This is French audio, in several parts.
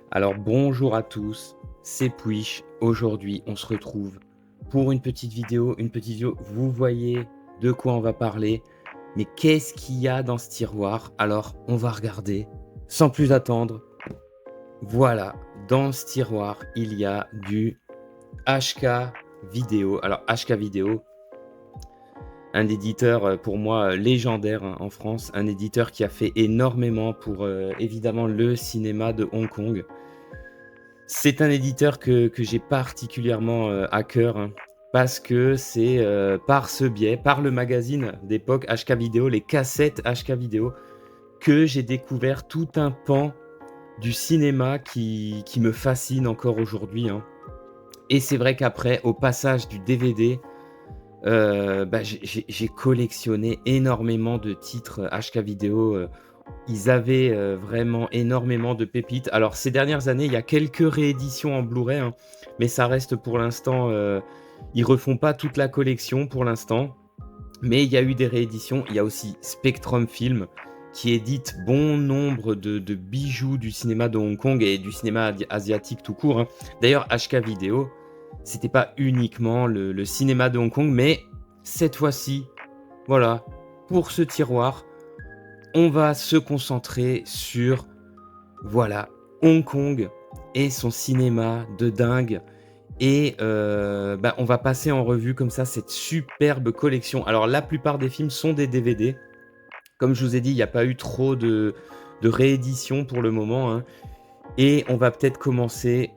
Alors bonjour à tous, c'est Puish. Aujourd'hui, on se retrouve pour une petite vidéo. Vous voyez de quoi on va parler. Mais qu'est-ce qu'il y a dans ce tiroir? Alors, on va regarder sans plus attendre. Voilà, dans ce tiroir, il y a du HK Vidéo. Alors, HK Vidéo, un éditeur pour moi légendaire hein, en France, un éditeur qui a fait énormément pour évidemment le cinéma de Hong Kong. C'est un éditeur que j'ai particulièrement, à cœur, hein, parce que c'est, par ce biais, par le magazine d'époque HK Vidéo, les cassettes HK Vidéo, que j'ai découvert tout un pan du cinéma qui me fascine encore aujourd'hui, hein. Et c'est vrai qu'après, au passage du DVD, bah, j'ai collectionné énormément de titres HK Vidéo, ils avaient, vraiment énormément de pépites. Alors ces dernières années, il y a quelques rééditions en Blu-ray, hein, mais ça reste pour l'instant, ils refont pas toute la collection pour l'instant, mais il y a eu des rééditions. Il y a aussi Spectrum Film qui édite bon nombre de bijoux du cinéma de Hong Kong et du cinéma asiatique tout court, hein. D'ailleurs HK Vidéo, c'était pas uniquement le cinéma de Hong Kong, mais cette fois-ci, voilà, pour ce tiroir, on va se concentrer sur, voilà, Hong Kong et son cinéma de dingue et bah, on va passer en revue comme ça cette superbe collection. Alors la plupart des films sont des DVD. Comme je vous ai dit, il n'y a pas eu trop de rééditions pour le moment, hein, et on va peut-être commencer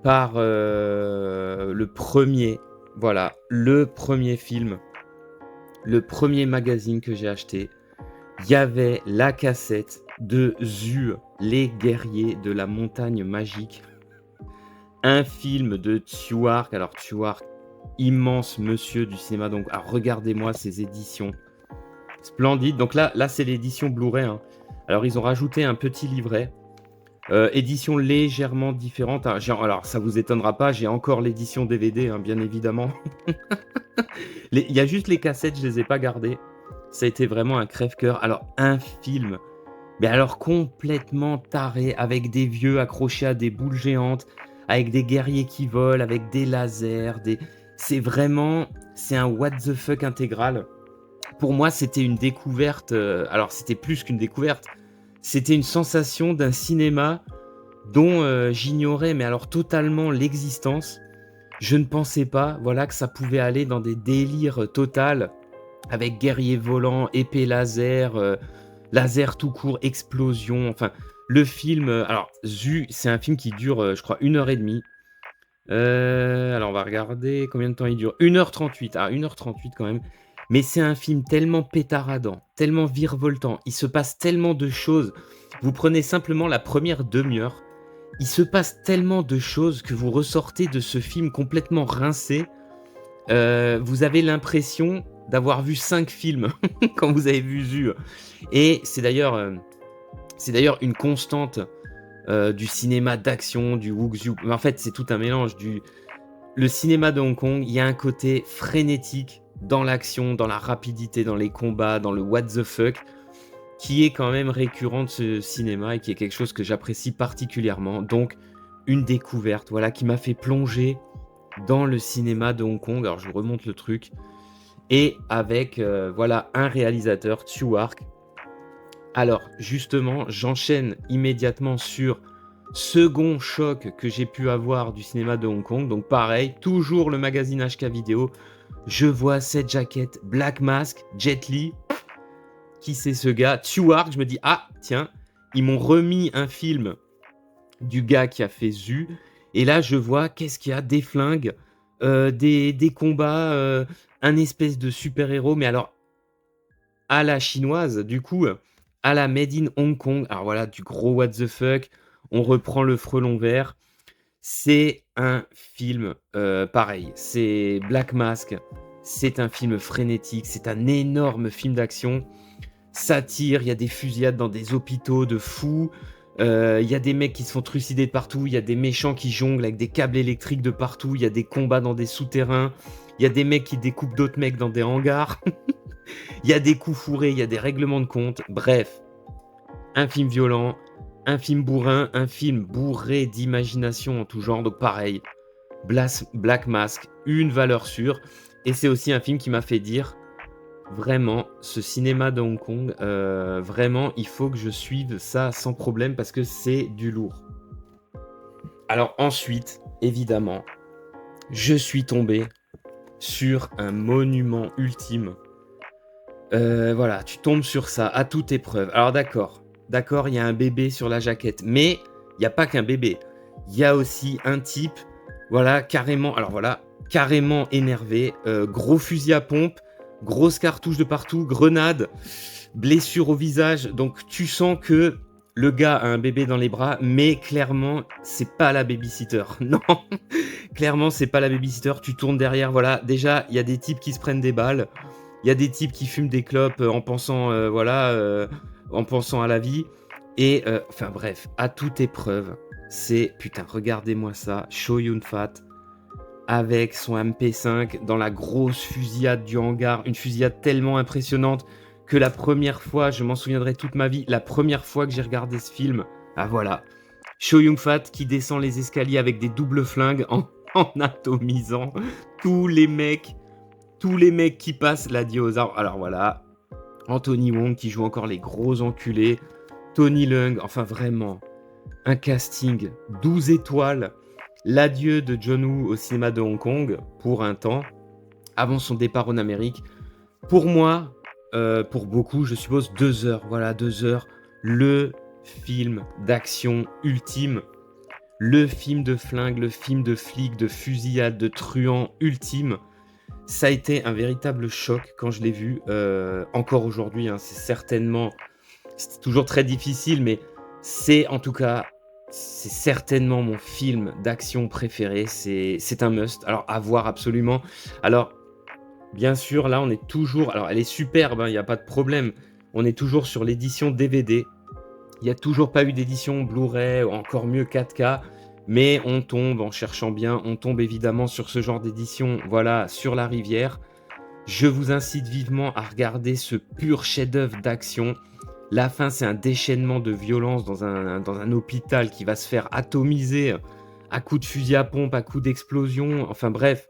par, le premier, voilà, le premier film, le premier magazine que j'ai acheté. Il y avait la cassette de Zu, les guerriers de la montagne magique. Un film de Tsui-Hark. Alors Tsui-Hark, immense monsieur du cinéma. Donc, regardez-moi ces éditions. Splendide. Donc là c'est l'édition Blu-ray, hein. Alors, ils ont rajouté un petit livret. Édition légèrement différente, hein. Alors, ça vous étonnera pas, j'ai encore l'édition DVD, hein, bien évidemment. Il y a juste les cassettes, je les ai pas gardées. Ça a été vraiment un crève-cœur. Alors, un film, mais alors complètement taré, avec des vieux accrochés à des boules géantes, avec des guerriers qui volent, avec des lasers, c'est un what the fuck intégral. Pour moi, c'était une découverte, alors c'était plus qu'une découverte, c'était une sensation d'un cinéma dont, j'ignorais, mais alors totalement l'existence. Je ne pensais pas, voilà, que ça pouvait aller dans des délires, total, avec guerriers volants, épées laser, laser tout court, explosion, enfin, le film, alors Zu, c'est un film qui dure, je crois 1 h 30. Alors on va regarder combien de temps il dure. 1 h 38, 1 h 38 quand même. Mais c'est un film tellement pétaradant, tellement virevoltant, il se passe tellement de choses. Vous prenez simplement la première demi-heure, il se passe tellement de choses que vous ressortez de ce film complètement rincé. Vous avez l'impression d'avoir vu 5 films quand vous avez vu Zu. Et c'est d'ailleurs une constante du cinéma d'action, du Wuxia. En fait, c'est tout un mélange. Le cinéma de Hong Kong, il y a un côté frénétique dans l'action, dans la rapidité, dans les combats, dans le what the fuck, qui est quand même récurrent de ce cinéma et qui est quelque chose que j'apprécie particulièrement. Donc, une découverte, voilà, qui m'a fait plonger dans le cinéma de Hong Kong. Alors, je vous remonte le truc. Et avec, voilà, un réalisateur, Tsui-Hark. Alors, justement, j'enchaîne immédiatement sur second choc que j'ai pu avoir du cinéma de Hong Kong. Donc, pareil, toujours le magazine HK Vidéo. Je vois cette jaquette, Black Mask, Jet Li. Qui c'est ce gars? Tsui-Hark, je me dis, ah, tiens, ils m'ont remis un film du gars qui a fait Zu. Et là, je vois, qu'est-ce qu'il y a? Des flingues, des combats, un espèce de super-héros, mais alors à la chinoise, du coup, à la made in Hong Kong. Alors voilà, du gros what the fuck. On reprend le frelon vert. C'est un film, pareil, c'est Black Mask. C'est un film frénétique, c'est un énorme film d'action. Ça tire, il y a des fusillades dans des hôpitaux de fous. Il y a des mecs qui se font trucider de partout. Il y a des méchants qui jonglent avec des câbles électriques de partout. Il y a des combats dans des souterrains. Il y a des mecs qui découpent d'autres mecs dans des hangars. Il y a des coups fourrés, il y a des règlements de compte. Bref, un film violent, Un film bourrin, un film bourré d'imagination en tout genre, donc pareil, Black Mask, une valeur sûre et c'est aussi un film qui m'a fait dire: «Vraiment, ce cinéma de Hong Kong, vraiment, il faut que je suive ça sans problème parce que c'est du lourd». Alors ensuite, évidemment, je suis tombé sur un monument ultime. Voilà, tu tombes sur ça à toute épreuve. Alors d'accord, il y a un bébé sur la jaquette, mais il y a pas qu'un bébé. Il y a aussi un type, voilà, carrément alors voilà, carrément énervé, gros fusil à pompe, grosses cartouches de partout, grenades, blessure au visage. Donc tu sens que le gars a un bébé dans les bras, mais clairement, c'est pas la baby-sitter. Non, clairement, c'est pas la baby-sitter. Tu tournes derrière, voilà. Déjà, il y a des types qui se prennent des balles. Il y a des types qui fument des clopes, en pensant, voilà, en pensant à la vie et enfin bref, à toute épreuve, c'est putain, regardez-moi ça, Chow Yun-fat avec son MP5 dans la grosse fusillade du hangar, une fusillade tellement impressionnante que la première fois, je m'en souviendrai toute ma vie, la première fois que j'ai regardé ce film, ah voilà, Chow Yun-fat qui descend les escaliers avec des doubles flingues en en atomisant tous les mecs tous les mecs qui passent l'adieu aux arbres. Alors voilà, Anthony Wong qui joue encore les gros enculés, Tony Leung, enfin vraiment, un casting 12 étoiles, l'adieu de John Woo au cinéma de Hong Kong pour un temps, avant son départ en Amérique. Pour moi, pour beaucoup, je suppose 2 heures, voilà 2 heures, le film d'action ultime, le film de flingue, le film de flic, de fusillade, de truand ultime. Ça a été un véritable choc quand je l'ai vu, encore aujourd'hui, hein, c'est toujours très difficile, mais c'est en tout cas, c'est certainement mon film d'action préféré. C'est un must. Alors à voir absolument. Alors bien sûr, là, on est toujours alors elle est superbe, hein, il y a pas de problème. On est toujours sur l'édition DVD. Il y a toujours pas eu d'édition Blu-ray ou encore mieux 4K, mais on tombe en cherchant bien, on tombe évidemment sur ce genre d'édition, voilà, sur la rivière. Je vous incite vivement à regarder ce pur chef-d'œuvre d'action. La fin, c'est un déchaînement de violence dans un hôpital qui va se faire atomiser à coups de fusil à pompe, à coups d'explosion. Enfin bref,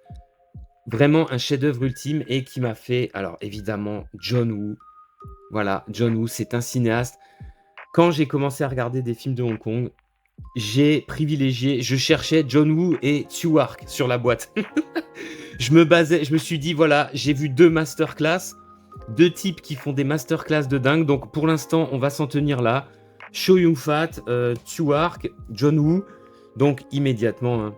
vraiment un chef-d'œuvre ultime et qui m'a fait, alors évidemment, John Woo. Voilà, John Woo, c'est un cinéaste. Quand j'ai commencé à regarder des films de Hong Kong, je cherchais John Woo et Stewart sur la boîte. Je me suis dit, voilà, j'ai vu 2 masterclass, 2 types qui font des masterclass de dingue. Donc pour l'instant, on va s'en tenir là. Chow Yun-fat, Stewart, John Woo. Donc immédiatement, hein,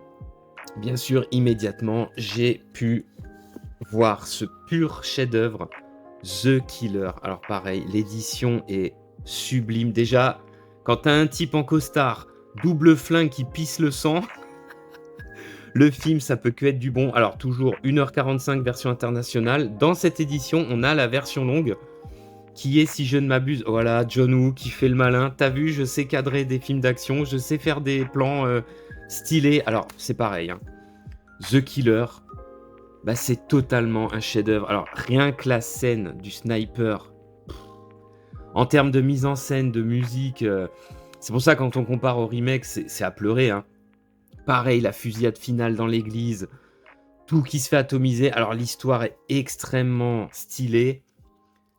bien sûr, immédiatement, j'ai pu voir ce pur chef-d'œuvre, The Killer. Alors pareil, l'édition est sublime. Déjà, quand t'as un type en costard, double flingue qui pisse le sang, le film, ça peut que être du bon. Alors toujours 1h45 version internationale. Dans cette édition, on a la version longue qui est, si je ne m'abuse, voilà, John Woo qui fait le malin. T'as vu, je sais cadrer des films d'action, je sais faire des plans stylés. Alors, c'est pareil, hein. The Killer, bah, c'est totalement un chef-d'œuvre. Alors, rien que la scène du sniper, en termes de mise en scène, de musique, c'est pour ça quand on compare au remake, c'est à pleurer, hein. Pareil, la fusillade finale dans l'église, tout qui se fait atomiser. Alors, l'histoire est extrêmement stylée.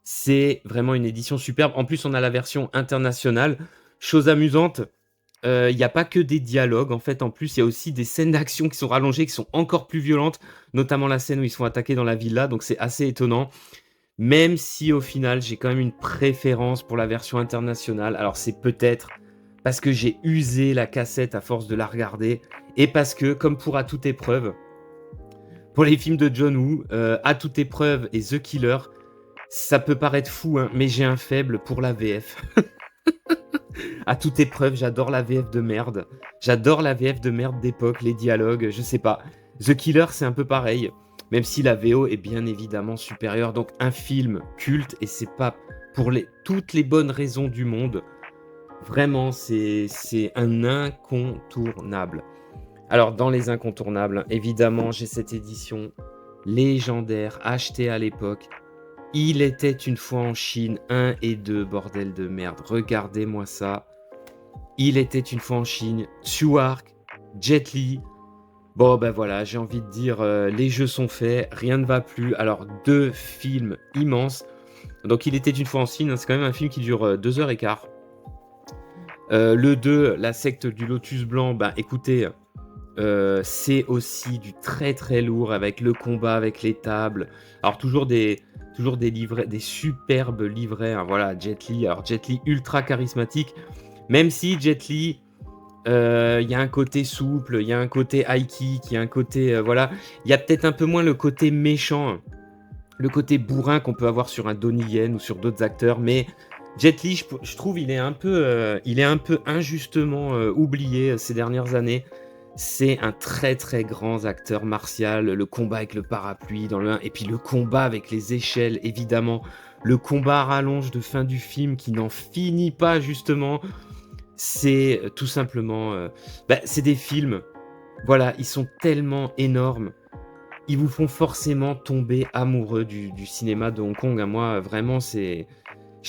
C'est vraiment une édition superbe. En plus, on a la version internationale. Chose amusante, il y a pas que des dialogues. En fait, en plus, il y a aussi des scènes d'action qui sont rallongées, qui sont encore plus violentes, notamment la scène où ils sont attaqués dans la villa. Donc, c'est assez étonnant. Même si au final, j'ai quand même une préférence pour la version internationale. Alors, c'est peut-être parce que j'ai usé la cassette à force de la regarder et parce que, comme pour À toute épreuve, pour les films de John Woo, À toute épreuve et The Killer, ça peut paraître fou, hein, mais j'ai un faible pour la VF. À toute épreuve, j'adore la VF de merde. J'adore la VF de merde d'époque, les dialogues, je sais pas. The Killer, c'est un peu pareil, même si la VO est bien évidemment supérieure. Donc un film culte, et c'est pas pour toutes les bonnes raisons du monde. Vraiment, c'est un incontournable. Alors, dans les incontournables, évidemment, j'ai cette édition légendaire, achetée à l'époque. Il était une fois en Chine 1 et 2, bordel de merde. Regardez-moi ça. Il était une fois en Chine, Stewart, Jet Li. Bon, ben voilà, j'ai envie de dire, les jeux sont faits, rien ne va plus. Alors 2 films immenses. Donc Il était une fois en Chine, hein, c'est quand même un film qui dure, 2 heures et quart. Le 2, La secte du lotus blanc, bah, écoutez, c'est aussi du très, très lourd avec le combat, avec les tables. Alors toujours des livrets, des superbes livrets, hein, voilà, Jet Li. Alors Jet Li ultra charismatique, même si Jet Li, il y a un côté souple, il y a un côté high kick, il y a un côté, voilà. Il y a peut-être un peu moins le côté méchant, le côté bourrin qu'on peut avoir sur un Donnie Yen ou sur d'autres acteurs, mais Jet Li, je trouve, il est un peu injustement oublié ces dernières années. C'est un très très grand acteur martial. Le combat avec le parapluie dans le 1, et puis le combat avec les échelles, évidemment. Le combat à rallonge de fin du film qui n'en finit pas, justement. C'est tout simplement. C'est des films. Voilà, ils sont tellement énormes. Ils vous font forcément tomber amoureux du cinéma de Hong Kong, hein. Moi, vraiment, je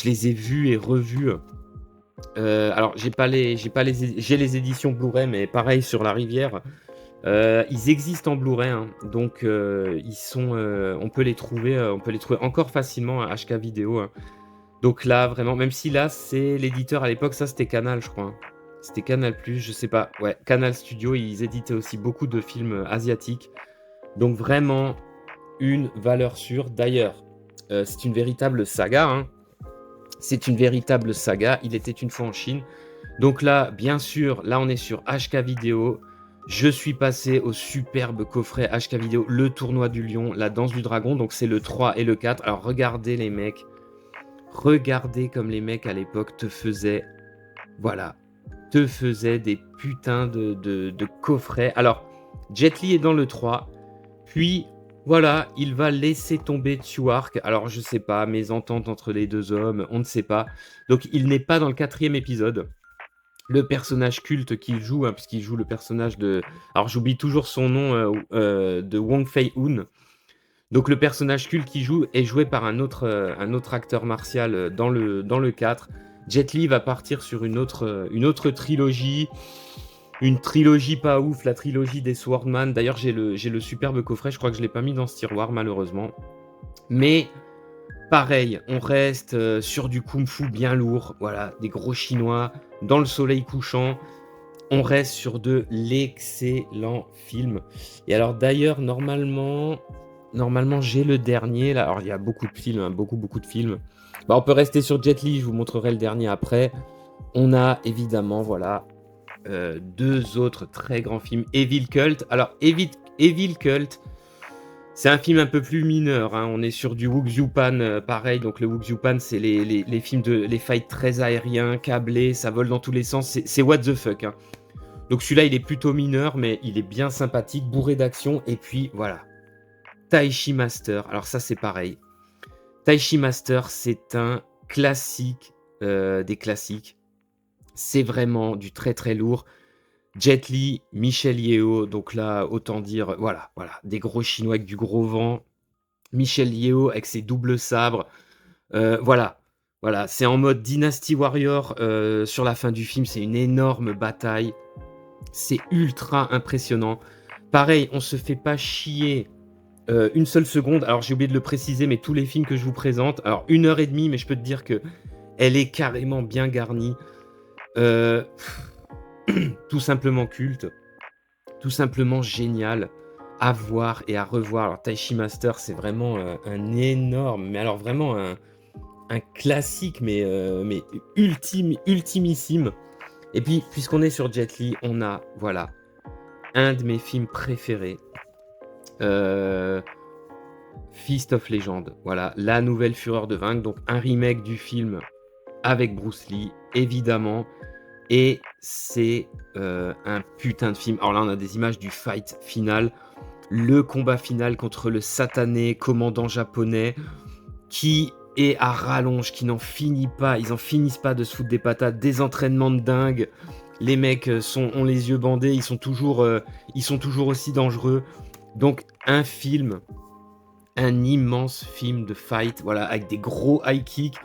les ai vus et revus. Alors, j'ai les éditions Blu-ray, mais pareil sur La Rivière. Ils existent en Blu-ray, hein, donc on peut les trouver encore facilement à HK Vidéo, hein. Donc là, vraiment, même si là, c'est l'éditeur à l'époque, ça c'était Canal, je crois, hein. C'était Canal+, je sais pas. Ouais, Canal Studio, ils éditaient aussi beaucoup de films asiatiques. Donc vraiment, une valeur sûre. D'ailleurs, c'est une véritable saga, hein. C'est une véritable saga. Il était une fois en Chine. Donc là, bien sûr, là on est sur HK Vidéo. Je suis passé au superbe coffret HK Vidéo, Le Tournoi du Lion, La Danse du Dragon. Donc c'est le 3 et le 4. Alors regardez les mecs. Regardez comme les mecs à l'époque te faisaient des putains de coffrets. Alors, Jet Li est dans le 3. Puis, voilà, il va laisser tomber Stewart. Alors, je sais pas, mésentente entre les deux hommes, on ne sait pas. Donc, il n'est pas dans le 4e épisode. Le personnage culte qu'il joue, hein, puisqu'il joue le personnage de... Alors, j'oublie toujours son nom, de Wong Fei-Hun. Donc, le personnage culte qu'il joue est joué par un autre acteur martial dans le 4. Jet Li va partir sur une autre trilogie. Une trilogie pas ouf, la trilogie des Swordman. D'ailleurs, j'ai le superbe coffret, je crois que je l'ai pas mis dans ce tiroir, malheureusement. Mais pareil, on reste sur du kung-fu bien lourd. Voilà, des gros chinois dans le soleil couchant. On reste sur de l'excellent film. Et alors d'ailleurs, normalement, j'ai le dernier là. Alors il y a beaucoup de films, hein, beaucoup de films. Bah, on peut rester sur Jet Li, je vous montrerai le dernier après. On a évidemment, voilà, 2 autres très grands films. Evil Cult. Alors Evil Cult, c'est un film un peu plus mineur, hein. On est sur du Wuxupan, pareil. Donc le Wuxupan, c'est les films les fights très aériens, câblés, ça vole dans tous les sens. C'est what the fuck, hein. Donc celui-là, il est plutôt mineur, mais il est bien sympathique, bourré d'action. Et puis voilà, Taichi Master. Alors ça, c'est pareil. Taichi Master, c'est un classique des classiques. C'est vraiment du très très lourd. Jet Li, Michelle Yeoh, donc là, autant dire, voilà, des gros Chinois avec du gros vent. Michelle Yeoh avec ses doubles sabres. Voilà, c'est en mode Dynasty Warrior sur la fin du film. C'est une énorme bataille. C'est ultra impressionnant. Pareil, on se fait pas chier une seule seconde. Alors j'ai oublié de le préciser, mais tous les films que je vous présente, alors 1h30, mais je peux te dire que elle est carrément bien garnie. Tout simplement culte, tout simplement génial à voir et à revoir. Alors Taichi Master, c'est vraiment un énorme, mais alors vraiment un classique, mais ultimissime. Et puis, puisqu'on est sur Jet Li, on a, voilà, un de mes films préférés, Fist of Legend. Voilà, la nouvelle fureur de vaincre. Donc un remake du film avec Bruce Lee, évidemment. Et c'est un putain de film. Alors là, on a des images du fight final. Le combat final contre le satané commandant japonais qui est à rallonge, qui n'en finit pas. Ils en finissent pas de se foutre des patates. Des entraînements de dingue. Les mecs ont les yeux bandés. Ils sont toujours aussi dangereux. Donc un immense film de fight. Voilà, avec des gros high kicks.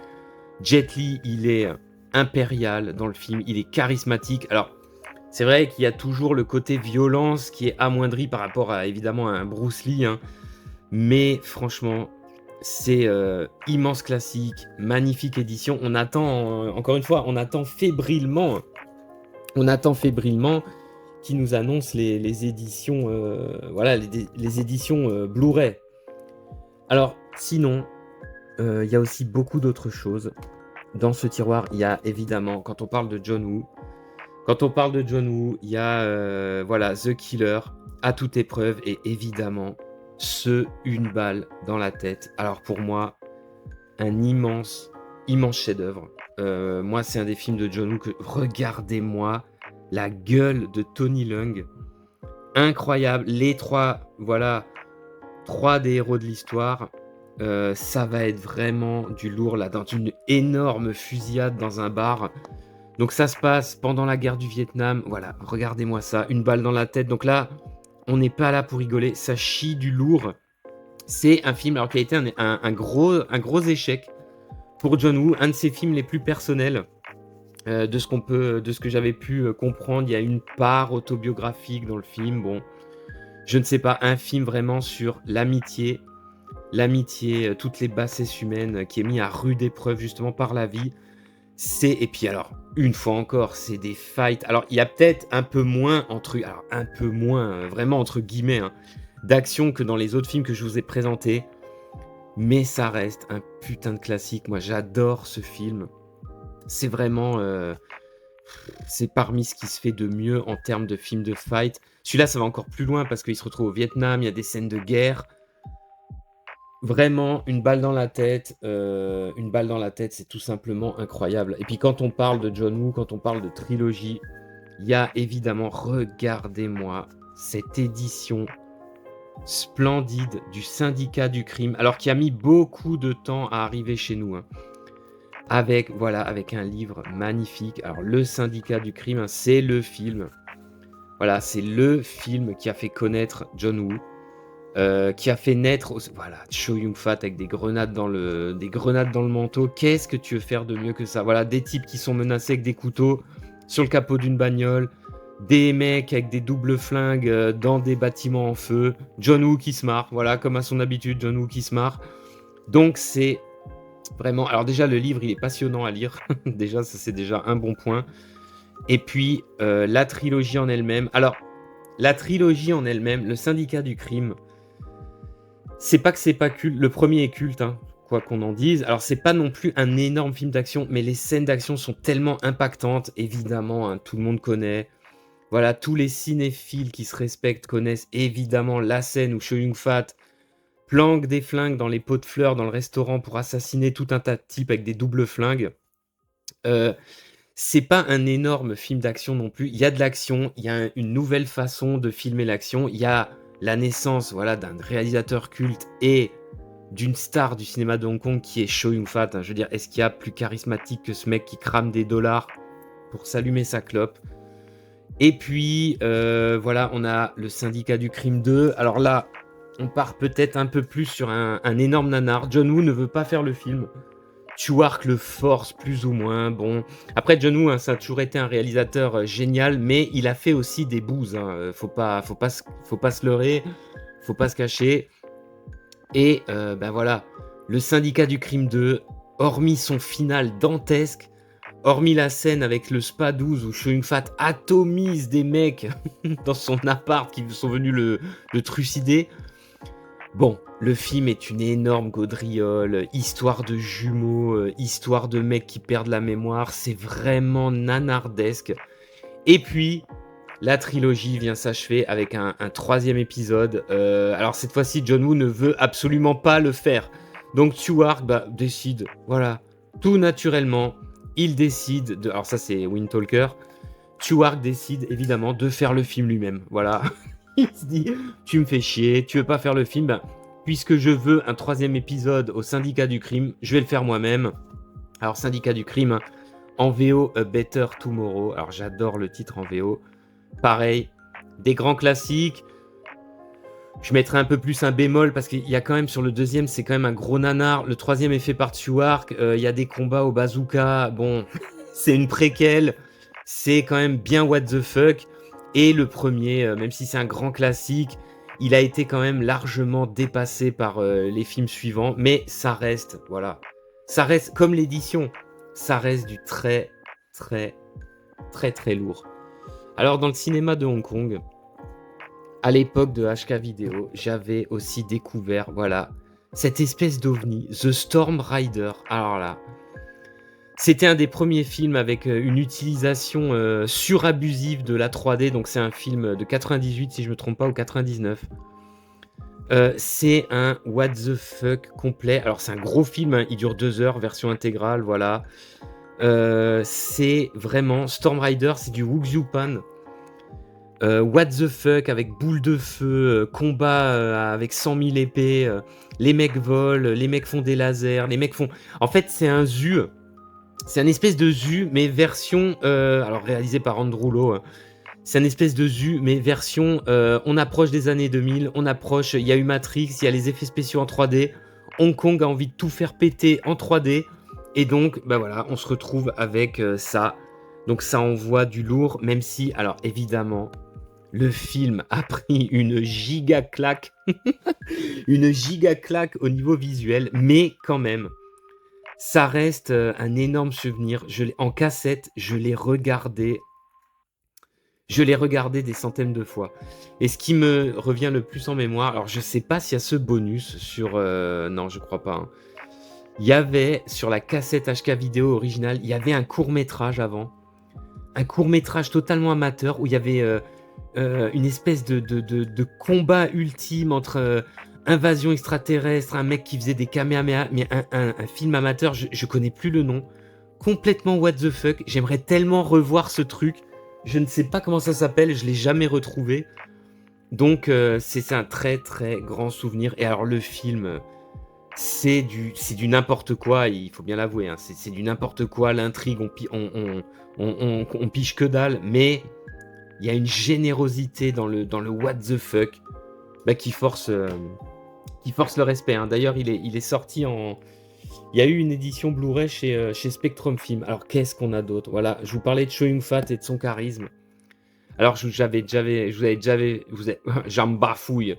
Jet Li, il est impérial dans le film, il est charismatique. Alors, c'est vrai qu'il y a toujours le côté violence qui est amoindri par rapport à, évidemment, à un Bruce Lee, hein, mais franchement, c'est, immense classique, magnifique édition. On attend, encore une fois, on attend fébrilement qu'ils nous annoncent les éditions, voilà, les éditions, Blu-ray. Alors sinon, il y a aussi beaucoup d'autres choses. Dans ce tiroir, il y a évidemment, quand on parle de John Woo, il y a, voilà, The Killer, à toute épreuve et évidemment, Une balle dans la tête. Alors pour moi, un immense, immense chef-d'œuvre. Moi, c'est un des films de John Woo que regardez-moi la gueule de Tony Leung, incroyable. Les 3, voilà, 3 des héros de l'histoire. Ça va être vraiment du lourd là, dans une énorme fusillade dans un bar. Donc ça se passe pendant la guerre du Vietnam. Voilà, regardez-moi ça, une balle dans la tête. Donc là, on n'est pas là pour rigoler, ça chie du lourd. C'est un film alors qui a été un gros échec pour John Woo, un de ses films les plus personnels. De ce que j'avais pu comprendre, il y a une part autobiographique dans le film. Bon, je ne sais pas, un film vraiment sur l'amitié, toutes les bassesses humaines qui est mis à rude épreuve justement par la vie. Et puis alors, une fois encore, c'est des fights. Alors, il y a peut-être un peu moins, vraiment entre guillemets, hein, d'action que dans les autres films que je vous ai présentés. Mais ça reste un putain de classique. Moi, j'adore ce film. C'est vraiment... c'est parmi ce qui se fait de mieux en termes de film de fight. Celui-là, ça va encore plus loin parce qu'il se retrouve au Vietnam, il y a des scènes de guerre. Vraiment, une balle dans la tête, c'est tout simplement incroyable. Et puis quand on parle de John Woo, quand on parle de trilogie, il y a évidemment, regardez-moi, cette édition splendide du Syndicat du crime, alors qui a mis beaucoup de temps à arriver chez nous, hein. Avec un livre magnifique. Alors, le Syndicat du crime, hein, c'est le film. Voilà, c'est le film qui a fait connaître John Woo, qui a fait naître, voilà, Chow Yun-fat avec des grenades dans le manteau. Qu'est-ce que tu veux faire de mieux que ça? Voilà, des types qui sont menacés avec des couteaux sur le capot d'une bagnole, des mecs avec des doubles flingues dans des bâtiments en feu. John Woo qui se marre, voilà, comme à son habitude, John Woo qui se marre. Donc c'est vraiment... Alors déjà, le livre, il est passionnant à lire. Déjà, ça, c'est déjà un bon point. Et puis, la trilogie en elle-même. Alors, la trilogie en elle-même, le Syndicat du crime, c'est pas que c'est pas culte. Le premier est culte, hein, quoi qu'on en dise. Alors, c'est pas non plus un énorme film d'action, mais les scènes d'action sont tellement impactantes. Évidemment, hein, tout le monde connaît. Voilà, tous les cinéphiles qui se respectent connaissent évidemment la scène où Chow Yun-fat planque des flingues dans les pots de fleurs dans le restaurant pour assassiner tout un tas de types avec des doubles flingues. C'est pas un énorme film d'action non plus. Il y a de l'action, il y a une nouvelle façon de filmer l'action. Il y a la naissance, voilà, d'un réalisateur culte et d'une star du cinéma de Hong Kong qui est Chow Yun-fat. Hein. Je veux dire, est-ce qu'il y a plus charismatique que ce mec qui crame des dollars pour s'allumer sa clope? Et puis, voilà, on a le Syndicat du crime 2. Alors là, on part peut-être un peu plus sur un énorme nanar. John Woo ne veut pas faire le film. Stewart le force plus ou moins. Bon, après John Woo, hein, ça a toujours été un réalisateur génial, mais il a fait aussi des bouses. Hein. Faut pas se leurrer, faut pas se cacher. Et ben voilà, le Syndicat du crime 2, hormis son final dantesque, hormis la scène avec le Spa 12 où Chow Yun-fat atomise des mecs dans son appart qui sont venus le trucider. Bon, le film est une énorme gaudriole, histoire de jumeaux, histoire de mecs qui perdent la mémoire, c'est vraiment nanardesque. Et puis, la trilogie vient s'achever avec un troisième épisode. Alors cette fois-ci, John Woo ne veut absolument pas le faire. Donc Stewart décide, voilà, tout naturellement, il décide alors ça c'est Wind Talker, Stewart décide évidemment de faire le film lui-même, voilà. Il se dit, tu me fais chier, tu veux pas faire le film, puisque je veux un troisième épisode au Syndicat du crime, je vais le faire moi-même. Alors Syndicat du crime, hein, en VO, A Better Tomorrow, alors j'adore le titre en VO, pareil, des grands classiques. Je mettrai un peu plus un bémol parce qu'il y a quand même sur le deuxième, c'est quand même un gros nanar. Le troisième est fait par Stewart, il y a des combats au bazooka, bon... C'est une préquelle, c'est quand même bien what the fuck et le premier, même si c'est un grand classique, il a été quand même largement dépassé par, les films suivants, mais ça reste, voilà, ça reste comme l'édition, ça reste du très, très, très, très lourd. Alors dans le cinéma de Hong Kong, à l'époque de HK Vidéo, j'avais aussi découvert, voilà, cette espèce d'ovni, The Storm Rider. Alors là, c'était un des premiers films avec, une utilisation, surabusive de la 3D, donc c'est un film, de 98 si je me trompe pas ou 99. C'est un what the fuck complet. Alors c'est un gros film, hein, il dure 2 heures, version intégrale, voilà. C'est vraiment Storm Rider, c'est du Wu Pan. What the fuck avec boule de feu, combat, avec 100 000 épées, les mecs volent, les mecs font des lasers, les mecs font en fait, c'est un ZU, c'est un espèce de ZU, mais version, alors réalisé par Andrew Lowe, hein. C'est un espèce de ZU, mais version, on approche des années 2000, on approche, il y a eu Matrix, il y a les effets spéciaux en 3D. Hong Kong a envie de tout faire péter en 3D et donc, bah, voilà, on se retrouve avec, ça. Donc ça envoie du lourd, même si alors évidemment, le film a pris une giga claque, une giga claque au niveau visuel, mais quand même, ça reste, un énorme souvenir. Je l'ai en cassette, je l'ai regardé des centaines de fois et ce qui me revient le plus en mémoire, alors je sais pas s'il y a ce bonus sur, non, je crois pas, hein. Il y avait sur la cassette HK vidéo originale, il y avait un court-métrage avant, un court-métrage totalement amateur où il y avait, une espèce de combat ultime entre, invasion extraterrestre, un mec qui faisait des kamehameha, mais un film amateur, je connais plus le nom. Complètement what the fuck. J'aimerais tellement revoir ce truc. Je ne sais pas comment ça s'appelle, je l'ai jamais retrouvé. Donc, c'est un très, très grand souvenir et alors le film, c'est du n'importe quoi, il faut bien l'avouer, hein. C'est du n'importe quoi, l'intrigue, on pige que dalle, mais il y a une générosité dans le what the fuck, bah, qui force le respect, hein. D'ailleurs, il est sorti en il y a eu une édition Blu-ray chez Spectrum Film. Alors qu'est-ce qu'on a d'autre? Voilà, je vous parlais de Chow Yun-fat et de son charisme. Alors je vous avais déjà j'en me bafouille.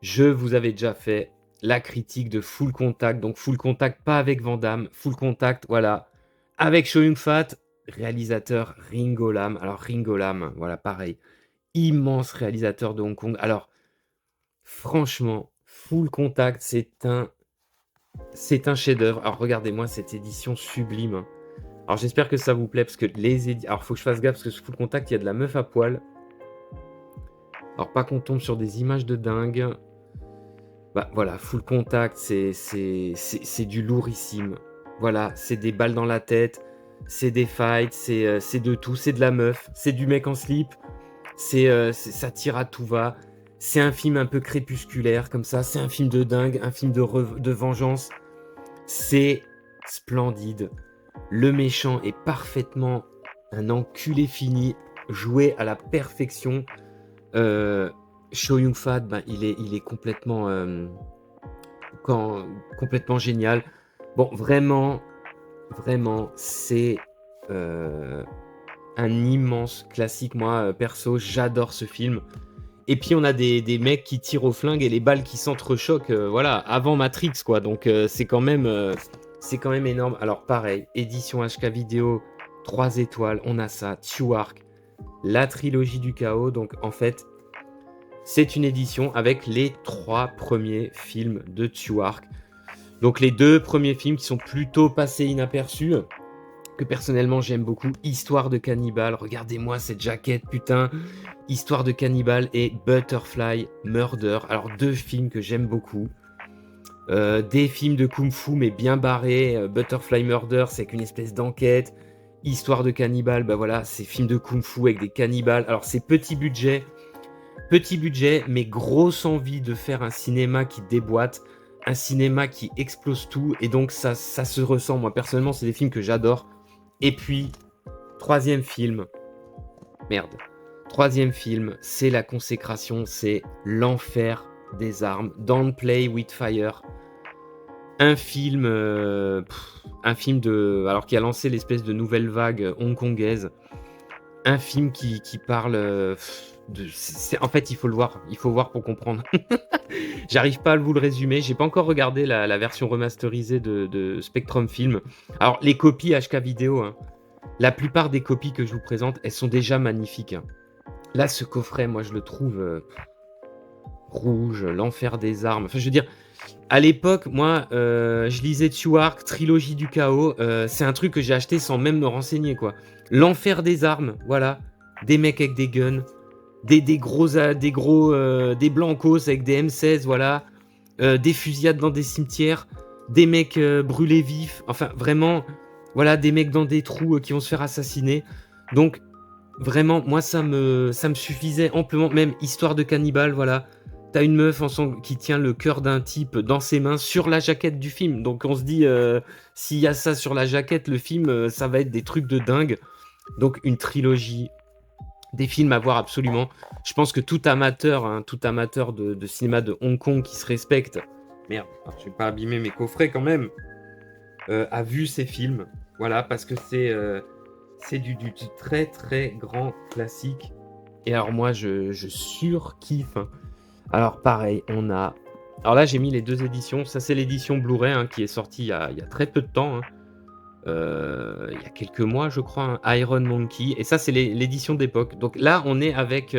Je vous avais déjà fait la critique de Full Contact, donc Full Contact pas avec Van Damme, Full Contact, voilà, avec Chow Yun-fat, réalisateur Ringo Lam. Alors Ringo Lam, voilà, pareil, immense réalisateur de Hong Kong. Alors, franchement, Full Contact, c'est un chef-d'œuvre. Alors, regardez-moi cette édition sublime, hein. Alors, j'espère que ça vous plaît parce que alors, faut que je fasse gaffe parce que sur Full Contact, il y a de la meuf à poil. Alors, pas qu'on tombe sur des images de dingue. Bah, voilà, Full Contact, c'est du lourdissime. Voilà, c'est des balles dans la tête, c'est des fights, c'est de tout. C'est de la meuf, c'est du mec en slip, ça tire à tout va. C'est un film un peu crépusculaire comme ça. C'est un film de dingue, un film de vengeance. C'est splendide. Le méchant est parfaitement un enculé fini, joué à la perfection. Chow Yun-fat, ben, il est complètement, complètement génial. Bon, vraiment, vraiment, c'est un immense classique. Moi, perso, j'adore ce film. Et puis on a des mecs qui tirent au flingue et les balles qui s'entrechoquent, voilà, avant Matrix, quoi. Donc c'est quand même énorme. Alors pareil, édition HK vidéo, 3 étoiles, on a ça, Tsuark, la trilogie du chaos. Donc en fait, c'est une édition avec les 3 premiers films de Tsuark. Donc les 2 premiers films qui sont plutôt passés inaperçus, que personnellement j'aime beaucoup, Histoire de cannibale, regardez-moi cette jaquette, putain, Histoire de cannibale et Butterfly Murder, alors 2 films que j'aime beaucoup, des films de kung-fu mais bien barrés. Butterfly Murder, c'est qu'une espèce d'enquête, Histoire de cannibale, bah voilà, c'est film de kung-fu avec des cannibales, alors c'est petit budget, mais grosse envie de faire un cinéma qui déboîte, un cinéma qui explose tout, et donc ça se ressent. Moi personnellement, c'est des films que j'adore. Et puis, troisième film, c'est la consécration, c'est l'enfer des armes, Don't Play with Fire. un film alors qui a lancé l'espèce de nouvelle vague hongkongaise. Un film qui parle, en fait, il faut le voir. Il faut voir pour comprendre. J'arrive pas à vous le résumer. J'ai pas encore regardé la version remasterisée de Spectrum Film. Alors, les copies HK vidéo, hein, la plupart des copies que je vous présente, elles sont déjà magnifiques, hein. Là, ce coffret, moi, je le trouve rouge, l'enfer des armes. Enfin, je veux dire, à l'époque, moi, je lisais Tsuark, Trilogie du chaos. C'est un truc que j'ai acheté sans même me renseigner, quoi. L'enfer des armes, voilà. Des mecs avec des guns, des blancos avec des M16, voilà. Des fusillades dans des cimetières, des mecs brûlés vifs. Enfin, vraiment, voilà, des mecs dans des trous qui vont se faire assassiner. Donc, vraiment, moi, ça me suffisait amplement. Même histoire de cannibale, voilà. T'as une meuf qui tient le cœur d'un type dans ses mains sur la jaquette du film. Donc on se dit, s'il y a ça sur la jaquette, le film, ça va être des trucs de dingue. Donc une trilogie, des films à voir absolument. Je pense que tout amateur, hein, de cinéma de Hong Kong qui se respecte, merde, je vais pas abîmer mes coffrets quand même, a vu ces films. Voilà, parce que c'est du très très grand classique. Et alors moi, je surkiffe, hein. Alors pareil, on a... Alors là, j'ai mis les 2 éditions. Ça, c'est l'édition Blu-ray, hein, qui est sortie il y a très peu de temps, hein. Il y a quelques mois, je crois, hein, Iron Monkey. Et ça, c'est l'édition d'époque. Donc là, on est avec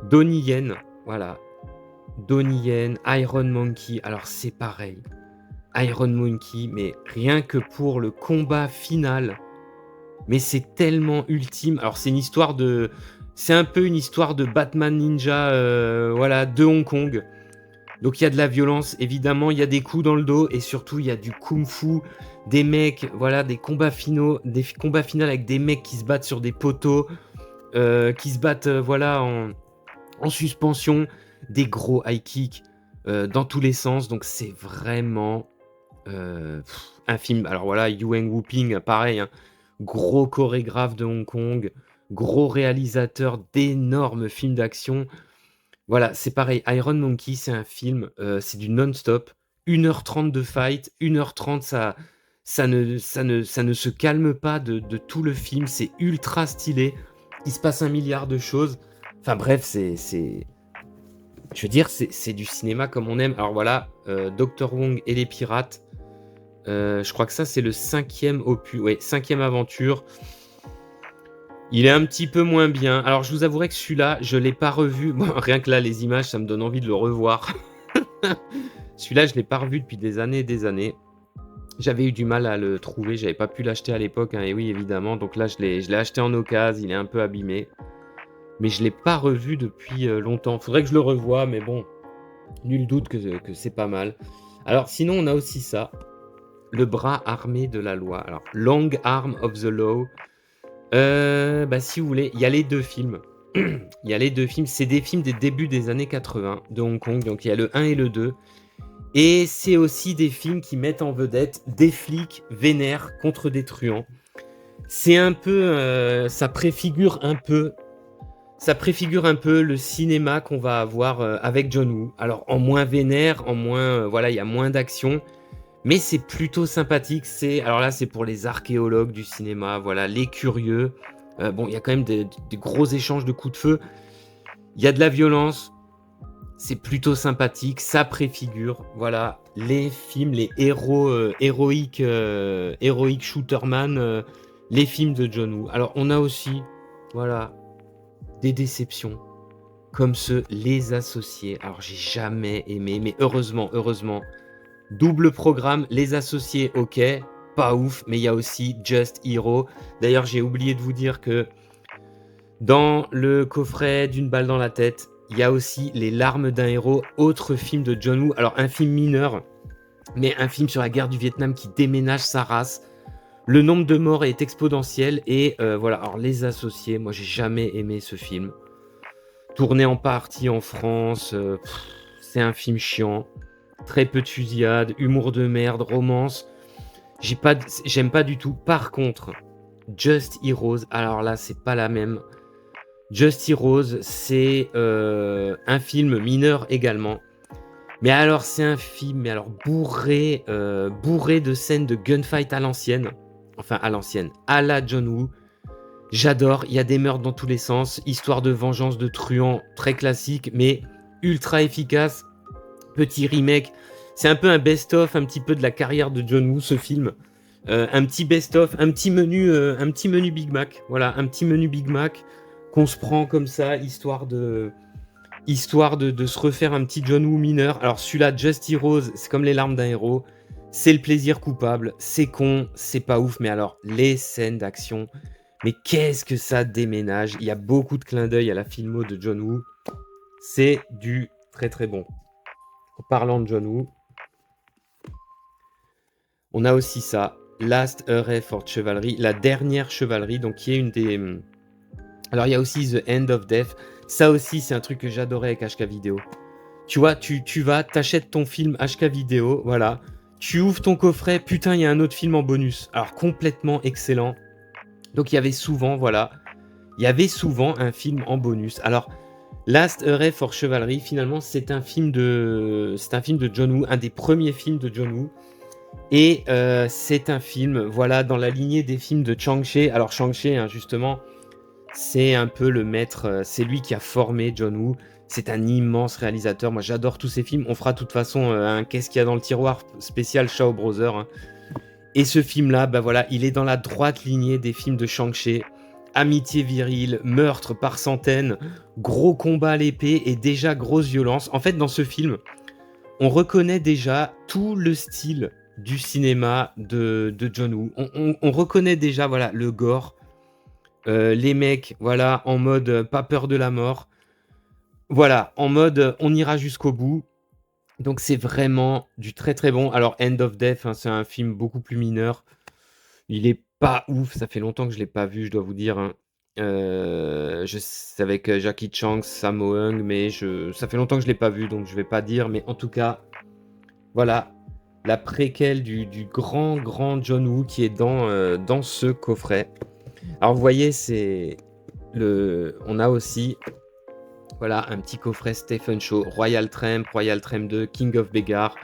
Donnie Yen. Voilà. Donnie Yen, Iron Monkey. Alors, c'est pareil. Iron Monkey, mais rien que pour le combat final. Mais c'est tellement ultime. Alors, c'est une histoire de... C'est un peu une histoire de Batman Ninja, voilà, de Hong Kong. Donc il y a de la violence, évidemment, il y a des coups dans le dos et surtout il y a du kung-fu, des mecs, voilà, des combats finaux avec des mecs qui se battent sur des poteaux, qui se battent, voilà, en suspension, des gros high kicks dans tous les sens. Donc c'est vraiment un film. Alors voilà, Yuen Woo-ping, pareil, hein, gros chorégraphe de Hong Kong, gros réalisateur d'énormes films d'action. Voilà, c'est pareil. Iron Monkey, c'est un film, c'est du non-stop. 1h30 de fight, 1h30, ça ne se calme pas de tout le film. C'est ultra stylé. Il se passe un milliard de choses. Enfin bref, je veux dire, c'est du cinéma comme on aime. Alors voilà, Dr. Wong et les pirates. Je crois que ça, c'est le 5e opus. Ouais, 5e aventure. Il est un petit peu moins bien. Alors, je vous avouerai que celui-là, je ne l'ai pas revu. Bon, rien que là, les images, ça me donne envie de le revoir. Celui-là, je ne l'ai pas revu depuis des années et des années. J'avais eu du mal à le trouver. J'avais pas pu l'acheter à l'époque, hein, et oui, évidemment. Donc là, je l'ai acheté en occasion. Il est un peu abîmé. Mais je ne l'ai pas revu depuis longtemps. Faudrait que je le revoie, mais bon, nul doute que c'est pas mal. Alors, sinon, on a aussi ça. Le bras armé de la loi. Alors, Long Arm of the Law. Si vous voulez, il y a les 2 films. Il y a les 2 films. C'est des films des débuts des années 80 de Hong Kong. Donc, il y a le 1 et le 2. Et c'est aussi des films qui mettent en vedette des flics vénères contre des truands. C'est un peu... ça préfigure un peu le cinéma qu'on va avoir avec John Woo. Alors, en moins vénère, en moins... voilà, il y a moins d'action. Mais c'est plutôt sympathique. Alors là, c'est pour les archéologues du cinéma, voilà, les curieux. Bon, il y a quand même des gros échanges de coups de feu. Il y a de la violence. C'est plutôt sympathique. Ça préfigure, voilà, les films, les héros héroïques shooterman, les films de John Woo. Alors, on a aussi, voilà, des déceptions comme ceux Les Associés. Alors, j'ai jamais aimé, mais heureusement. Double programme, Les Associés, ok, pas ouf, mais il y a aussi Just Hero. D'ailleurs, j'ai oublié de vous dire que dans le coffret d'Une balle dans la tête, il y a aussi Les larmes d'un héros, autre film de John Woo. Alors, un film mineur, mais un film sur la guerre du Vietnam qui déménage sa race. Le nombre de morts est exponentiel et voilà. Alors, Les Associés, moi, j'ai jamais aimé ce film. Tourné en partie en France, c'est un film chiant. Très peu de fusillade, humour de merde, romance. J'aime pas du tout. Par contre, Just Heroes, alors là, c'est pas la même. Just Heroes, c'est un film mineur également. Mais alors, c'est un film, mais alors bourré de scènes de gunfight à l'ancienne. Enfin, à l'ancienne, à la John Woo. J'adore, il y a des meurtres dans tous les sens, histoire de vengeance de truands, très classique, mais ultra efficace. Petit remake. C'est un peu un best-of, un petit peu de la carrière de John Woo, ce film. Un petit best-of, un petit menu Big Mac. Voilà, un petit menu Big Mac qu'on se prend comme ça, histoire de se refaire un petit John Woo mineur. Alors celui-là, Just Heroes, c'est comme les larmes d'un héros. C'est le plaisir coupable. C'est con, c'est pas ouf. Mais alors, les scènes d'action, mais qu'est-ce que ça déménage. Il y a beaucoup de clins d'œil à la filmo de John Woo. C'est du très très bon. En parlant de John Woo, on a aussi ça. Last Hurrah for Chivalry, la dernière chevalerie, donc qui est une des... Alors il y a aussi The End of Death. Ça aussi, c'est un truc que j'adorais avec HK Vidéo. Tu vois, tu vas, t'achètes ton film HK Vidéo, voilà. Tu ouvres ton coffret, putain, il y a un autre film en bonus. Alors complètement excellent. Donc il y avait souvent, voilà, il y avait souvent un film en bonus. Alors Last Hurrah for Chivalry, finalement, c'est un film de John Woo, un des premiers films de John Woo. Et c'est un film, voilà, dans la lignée des films de Chang-Chi. Alors Chang-Chi, hein, justement, c'est un peu le maître, c'est lui qui a formé John Woo. C'est un immense réalisateur. Moi, j'adore tous ses films. On fera de toute façon un Qu'est-ce qu'il y a dans le tiroir spécial Shaw Brothers. Hein. Et ce film-là, bah voilà, il est dans la droite lignée des films de Shang-Chi. Amitié virile, meurtre par centaines, gros combat à l'épée et déjà grosse violence. En fait, dans ce film, on reconnaît déjà tout le style du cinéma de John Woo. On reconnaît déjà, voilà, le gore, les mecs, voilà, en mode pas peur de la mort. Voilà, en mode on ira jusqu'au bout. Donc c'est vraiment du très très bon. Alors End of Death, hein, c'est un film beaucoup plus mineur. Il est pas ouf, ça fait longtemps que je l'ai pas vu, je dois vous dire. Hein. C'est avec Jackie Chan, Sammo Hung, mais ça fait longtemps que je l'ai pas vu, donc je vais pas dire. Mais en tout cas, voilà, la préquelle du grand John Woo qui est dans ce coffret. Alors vous voyez, on a aussi voilà, un petit coffret Stephen Chow, Royal Tramp 2, King of Beggars.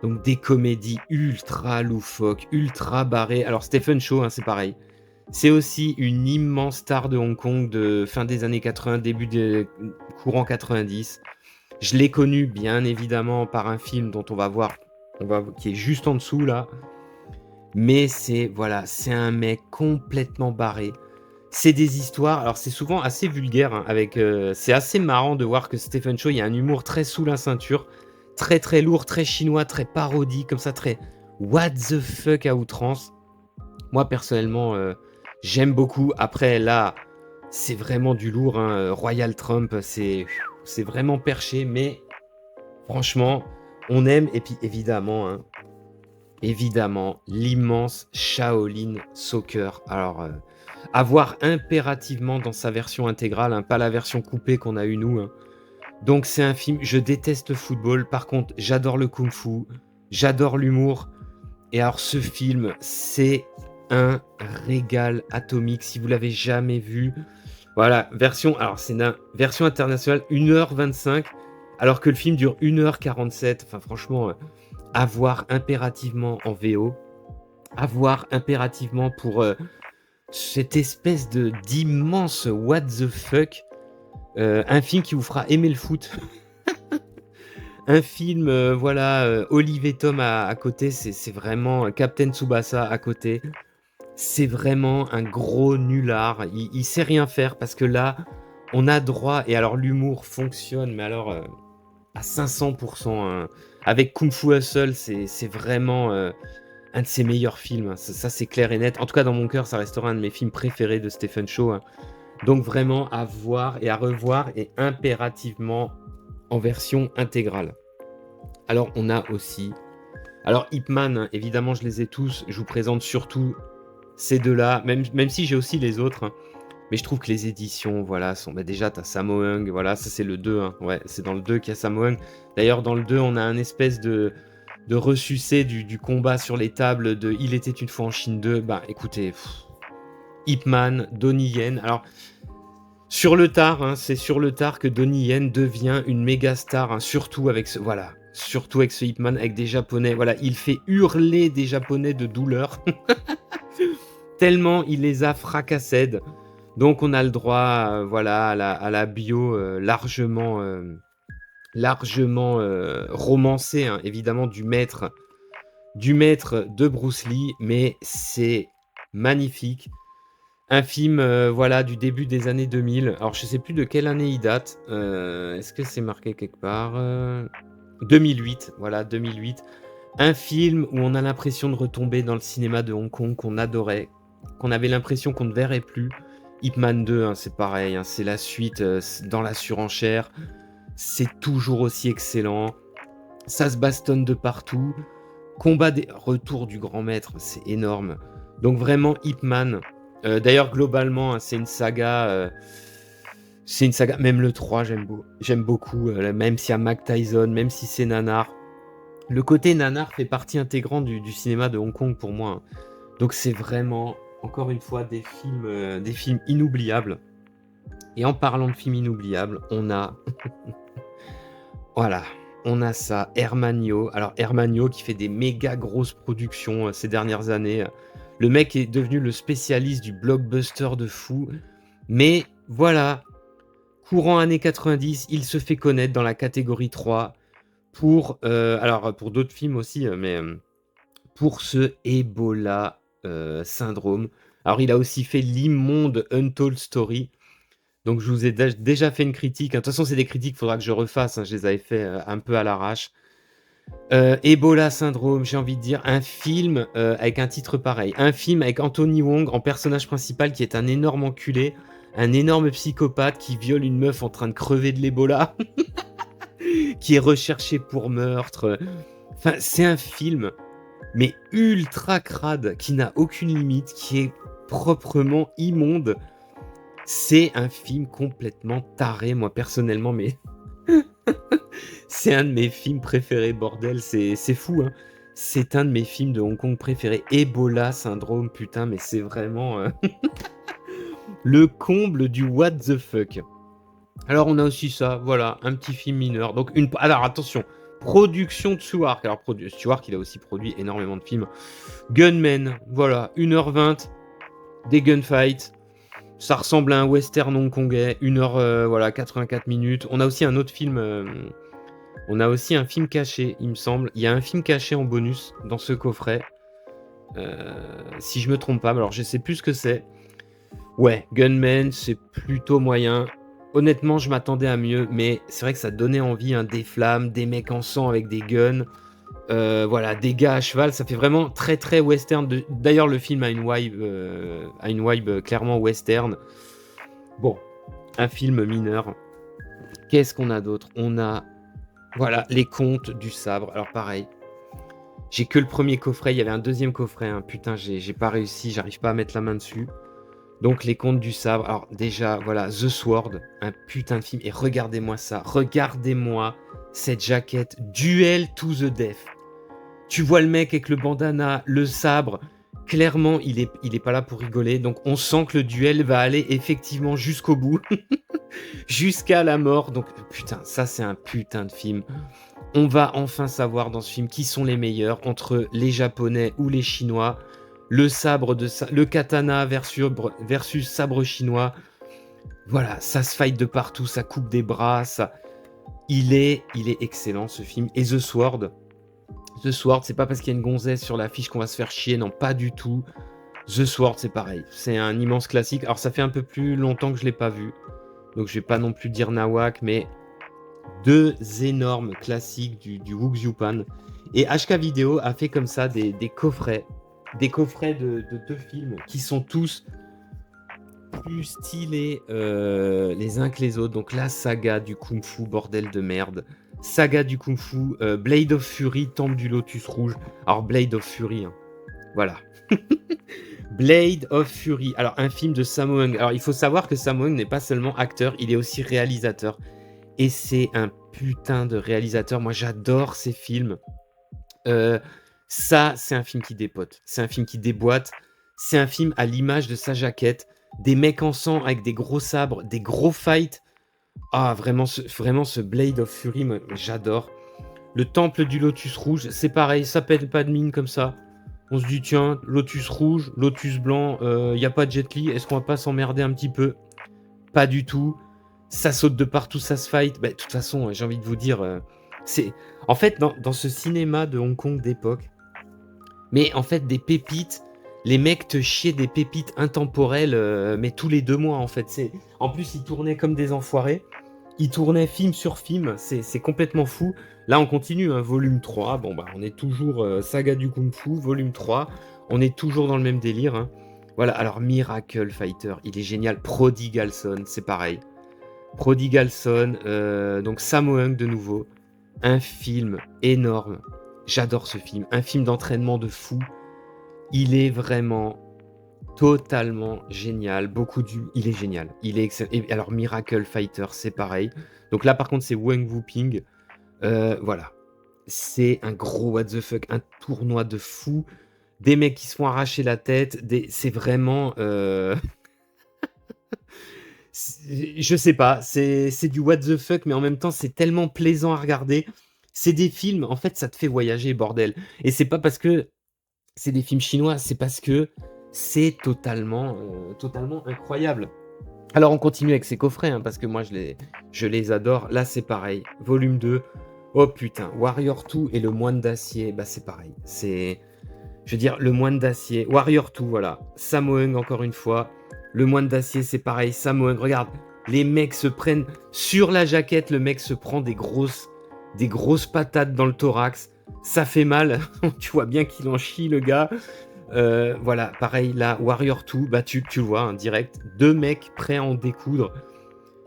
Donc des comédies ultra loufoques, ultra barrées. Alors Stephen Chow, hein, c'est pareil. C'est aussi une immense star de Hong Kong de fin des années 80, début des courant 90. Je l'ai connu bien évidemment par un film dont on va voir, qui est juste en dessous là. Mais c'est un mec complètement barré. C'est des histoires, alors c'est souvent assez vulgaire, hein, c'est assez marrant de voir que Stephen Chow, il y a un humour très sous la ceinture, très très lourd, très chinois, très parodie, comme ça, très what the fuck à outrance. Moi personnellement, j'aime beaucoup. Après là, c'est vraiment du lourd, hein. Royal Trump, c'est vraiment perché, mais franchement, on aime. Et puis évidemment, l'immense Shaolin Soccer. Alors, à voir impérativement dans sa version intégrale, hein, pas la version coupée qu'on a eu nous. Hein. Donc c'est un film, je déteste le football, par contre j'adore le kung-fu, j'adore l'humour. Et alors ce film, c'est un régal atomique, si vous l'avez jamais vu. Voilà, alors c'est une version internationale, 1h25, alors que le film dure 1h47. Enfin franchement, à voir impérativement en VO, à voir impérativement pour cette espèce d'immense what the fuck, un film qui vous fera aimer le foot. Un film, Olivier Tom à côté, c'est vraiment Captain Tsubasa à côté. C'est vraiment un gros nulard. Il sait rien faire parce que là, on a droit, et alors l'humour fonctionne, mais alors à 500%. Hein. Avec Kung Fu Hustle, c'est vraiment un de ses meilleurs films. Hein. Ça, c'est clair et net. En tout cas, dans mon cœur, ça restera un de mes films préférés de Stephen Chow. Hein. Donc vraiment à voir et à revoir et impérativement en version intégrale. Alors on a aussi... Alors Ip Man, hein, évidemment je les ai tous. Je vous présente surtout ces deux-là, même si j'ai aussi les autres. Hein. Mais je trouve que les éditions, voilà, sont... Bah déjà, t'as Sammo Hung, voilà, ça c'est le 2. Hein. Ouais, c'est dans le 2 qu'il y a Sammo Hung. D'ailleurs, dans le 2, on a un espèce de ressucé du combat sur les tables de Il était une fois en Chine 2. Bah écoutez, Ip Man, Donnie Yen. Alors, sur le tard, hein, c'est sur le tard que Donnie Yen devient une méga star, hein, surtout avec surtout avec ce Ip Man, avec des Japonais. Voilà, il fait hurler des Japonais de douleur, tellement il les a fracassés. Donc on a le droit, voilà, à la bio, largement, romancée, hein, évidemment du maître de Bruce Lee, mais c'est magnifique. Un film, voilà, du début des années 2000. Alors je sais plus de quelle année il date, est-ce que c'est marqué quelque part? 2008, voilà, 2008. Un film où on a l'impression de retomber dans le cinéma de Hong Kong qu'on adorait, qu'on avait l'impression qu'on ne verrait plus. Ip Man 2, hein, c'est pareil, hein, c'est la suite, dans la surenchère. C'est toujours aussi excellent. Ça se bastonne de partout. Combat des retour du grand maître, c'est énorme. Donc vraiment Ip Man. D'ailleurs globalement, hein, c'est une saga. Même le 3, j'aime beaucoup. Même s'il y a Mike Tyson, même si c'est nanar. Le côté nanar fait partie intégrante du cinéma de Hong Kong pour moi, hein. Donc c'est vraiment, encore une fois, des films inoubliables. Et en parlant de films inoubliables, on a voilà, on a ça, Hermanio. Alors Hermanio qui fait des méga grosses productions, ces dernières années. Le mec est devenu le spécialiste du blockbuster de fou. Mais voilà, courant années 90, il se fait connaître dans la catégorie 3 pour, alors pour d'autres films aussi, mais pour ce Ebola syndrome. Alors il a aussi fait l'immonde Untold Story. Donc je vous ai déjà fait une critique, hein. De toute façon, c'est des critiques, il faudra que je refasse, hein. Je les avais fait un peu à l'arrache. Ebola syndrome, j'ai envie de dire, un film avec un titre pareil. Un film avec Anthony Wong en personnage principal qui est un énorme enculé, un énorme psychopathe qui viole une meuf en train de crever de l'Ebola, qui est recherché pour meurtre. Enfin, c'est un film, mais ultra crade, qui n'a aucune limite, qui est proprement immonde. C'est un film complètement taré, moi personnellement, mais c'est un de mes films préférés, bordel, c'est fou, hein. C'est un de mes films de Hong Kong préférés. Ebola syndrome, putain, mais c'est vraiment le comble du what the fuck. Alors on a aussi ça, voilà, un petit film mineur. Donc alors attention, production de Stewart. Alors Stewart, il a aussi produit énormément de films. Gunman, voilà, 1h20, des gunfights. Ça ressemble à un western hongkongais, 1h, voilà, 84 minutes. On a aussi un autre film, on a aussi un film caché, il me semble. Il y a un film caché en bonus dans ce coffret. Si je me trompe pas, alors je sais plus ce que c'est. Ouais, Gunman, c'est plutôt moyen. Honnêtement, je m'attendais à mieux, mais c'est vrai que ça donnait envie, hein, des flammes, des mecs en sang avec des guns. Voilà, des gars à cheval, ça fait vraiment très très western. D'ailleurs, le film a une vibe clairement western. Bon, un film mineur. Qu'est-ce qu'on a d'autre? On a, voilà, les contes du sabre. Alors pareil, j'ai que le premier coffret, il y avait un deuxième coffret, hein. Putain, j'ai pas réussi, j'arrive pas à mettre la main dessus. Donc les contes du sabre. Alors déjà, voilà, The Sword, un putain de film. Et regardez-moi ça, regardez-moi cette jaquette, Duel to the Death. Tu vois le mec avec le bandana, le sabre. Clairement, il est pas là pour rigoler. Donc, on sent que le duel va aller effectivement jusqu'au bout. Jusqu'à la mort. Donc, putain, ça, c'est un putain de film. On va enfin savoir dans ce film qui sont les meilleurs entre les Japonais ou les Chinois. Le katana versus sabre chinois. Voilà, ça se fight de partout. Ça coupe des bras. Il est excellent, ce film. Et The Sword. The Sword, c'est pas parce qu'il y a une gonzesse sur l'affiche qu'on va se faire chier, non, pas du tout. The Sword, c'est pareil, c'est un immense classique. Alors ça fait un peu plus longtemps que je l'ai pas vu, donc je vais pas non plus dire nawak, mais deux énormes classiques du Wuxiupan. Et HK Video a fait comme ça des coffrets de deux films qui sont tous plus stylés les uns que les autres. Donc la saga du Kung Fu, bordel de merde. Saga du Kung Fu, Blade of Fury, Temple du Lotus Rouge. Alors Blade of Fury, hein. Voilà. Blade of Fury. Alors un film de Sammo Hung. Alors il faut savoir que Sammo Hung n'est pas seulement acteur, il est aussi réalisateur. Et c'est un putain de réalisateur. Moi j'adore ces films. Ça, c'est un film qui dépote. C'est un film qui déboîte. C'est un film à l'image de sa jaquette. Des mecs en sang avec des gros sabres, des gros fights. Ah, vraiment ce Blade of Fury, j'adore. Le temple du lotus rouge, c'est pareil, ça pète pas de mine comme ça. On se dit, tiens, lotus rouge, lotus blanc, y a pas de Jet Li, est-ce qu'on va pas s'emmerder un petit peu? Pas du tout. Ça saute de partout, ça se fight. Bah, de toute façon, j'ai envie de vous dire, c'est... En fait, dans ce cinéma de Hong Kong d'époque, mais en fait, des pépites, les mecs te chiaient des pépites intemporelles, mais tous les 2 mois, en fait. En plus, ils tournaient comme des enfoirés. Ils tournaient film sur film, c'est complètement fou. Là, on continue, hein, volume 3. Bon, bah, on est toujours Saga du Kung Fu, volume 3. On est toujours dans le même délire, hein. Voilà, alors Miracle Fighter, il est génial. Prodigal Son, c'est pareil. Prodigal Son, donc Sammo Hung de nouveau. Un film énorme. J'adore ce film. Un film d'entraînement de fou. Il est vraiment totalement génial. Il est génial. Il est excellent. Et alors, Miracle Fighter, c'est pareil. Donc là, par contre, c'est Wang Wuping. Voilà. C'est un gros what the fuck. Un tournoi de fou. Des mecs qui se font arracher la tête. C'est vraiment... Je sais pas. C'est du what the fuck, mais en même temps, c'est tellement plaisant à regarder. C'est des films, en fait, ça te fait voyager, bordel. Et c'est pas parce que c'est des films chinois, c'est parce que c'est totalement incroyable. Alors on continue avec ces coffrets, hein, parce que moi je les adore. Là c'est pareil, volume 2. Oh putain, Warrior 2 et le moine d'acier, bah c'est pareil. Je veux dire, le moine d'acier, Warrior 2, voilà. Sammo Hung encore une fois. Le moine d'acier, c'est pareil, Sammo Hung. Regarde, les mecs se prennent sur la jaquette, le mec se prend des grosses patates dans le thorax. Ça fait mal, tu vois bien qu'il en chie le gars. Voilà, pareil là, Warrior 2, bah tu le vois, hein, direct. 2 mecs prêts à en découdre.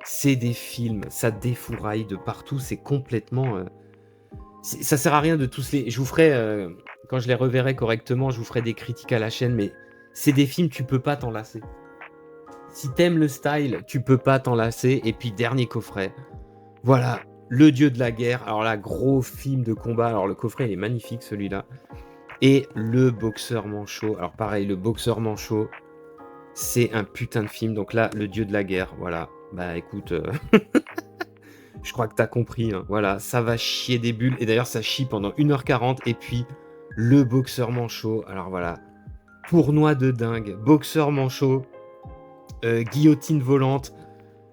C'est des films, ça défouraille de partout, c'est complètement... ça sert à rien de tous les... Je vous ferai, quand je les reverrai correctement, je vous ferai des critiques à la chaîne, mais c'est des films, tu peux pas t'en lasser. Si t'aimes le style, tu peux pas t'en lasser. Et puis dernier coffret, voilà, Le Dieu de la Guerre. Alors là, gros film de combat. Alors le coffret, il est magnifique celui-là. Et Le Boxeur Manchot. Alors pareil, Le Boxeur Manchot, c'est un putain de film. Donc là, Le Dieu de la Guerre, voilà. Bah écoute, je crois que t'as compris, hein. Voilà, ça va chier des bulles. Et d'ailleurs, ça chie pendant 1h40. Et puis, Le Boxeur Manchot. Alors voilà, tournoi de dingue. Boxeur Manchot, guillotine volante.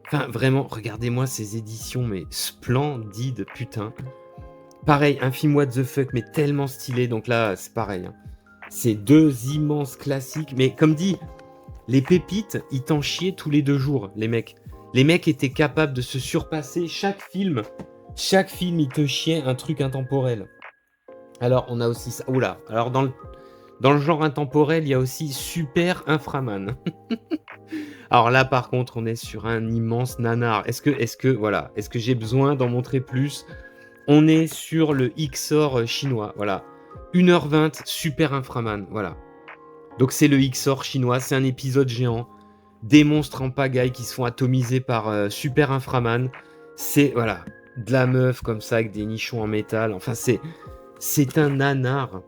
Enfin, vraiment, regardez-moi ces éditions, mais splendides, putain. Pareil, un film what the fuck, mais tellement stylé. Donc là, c'est pareil, hein. C'est 2 immenses classiques. Mais comme dit, les pépites, ils t'en chiaient tous les 2 jours, les mecs. Les mecs étaient capables de se surpasser. Chaque film, il te chiait un truc intemporel. Alors, on a aussi ça. Oula, alors dans le genre intemporel, il y a aussi Super Inframan. Alors là, par contre, on est sur un immense nanar. Est-ce que j'ai besoin d'en montrer plus? On est sur le XOR chinois, voilà. 1h20, Super Inframan, voilà. Donc c'est le XOR chinois, c'est un épisode géant. Des monstres en pagaille qui se font atomiser par Super Inframan. C'est, voilà, de la meuf comme ça avec des nichons en métal. Enfin, c'est un nanar.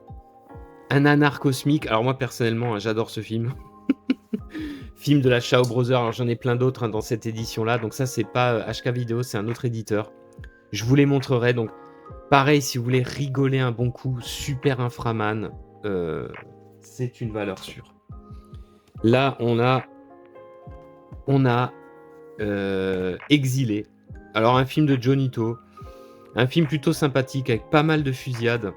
Un nanar cosmique. Alors moi, personnellement, hein, j'adore ce film. Film de la Shaw Brothers. Alors j'en ai plein d'autres, hein, dans cette édition-là. Donc ça, c'est pas HK Vidéo, c'est un autre éditeur. Je vous les montrerai. Donc pareil, si vous voulez rigoler un bon coup, Super Inframan, c'est une valeur sûre. Là, on a Exilé. Alors un film de Johnny To. Un film plutôt sympathique avec pas mal de fusillades.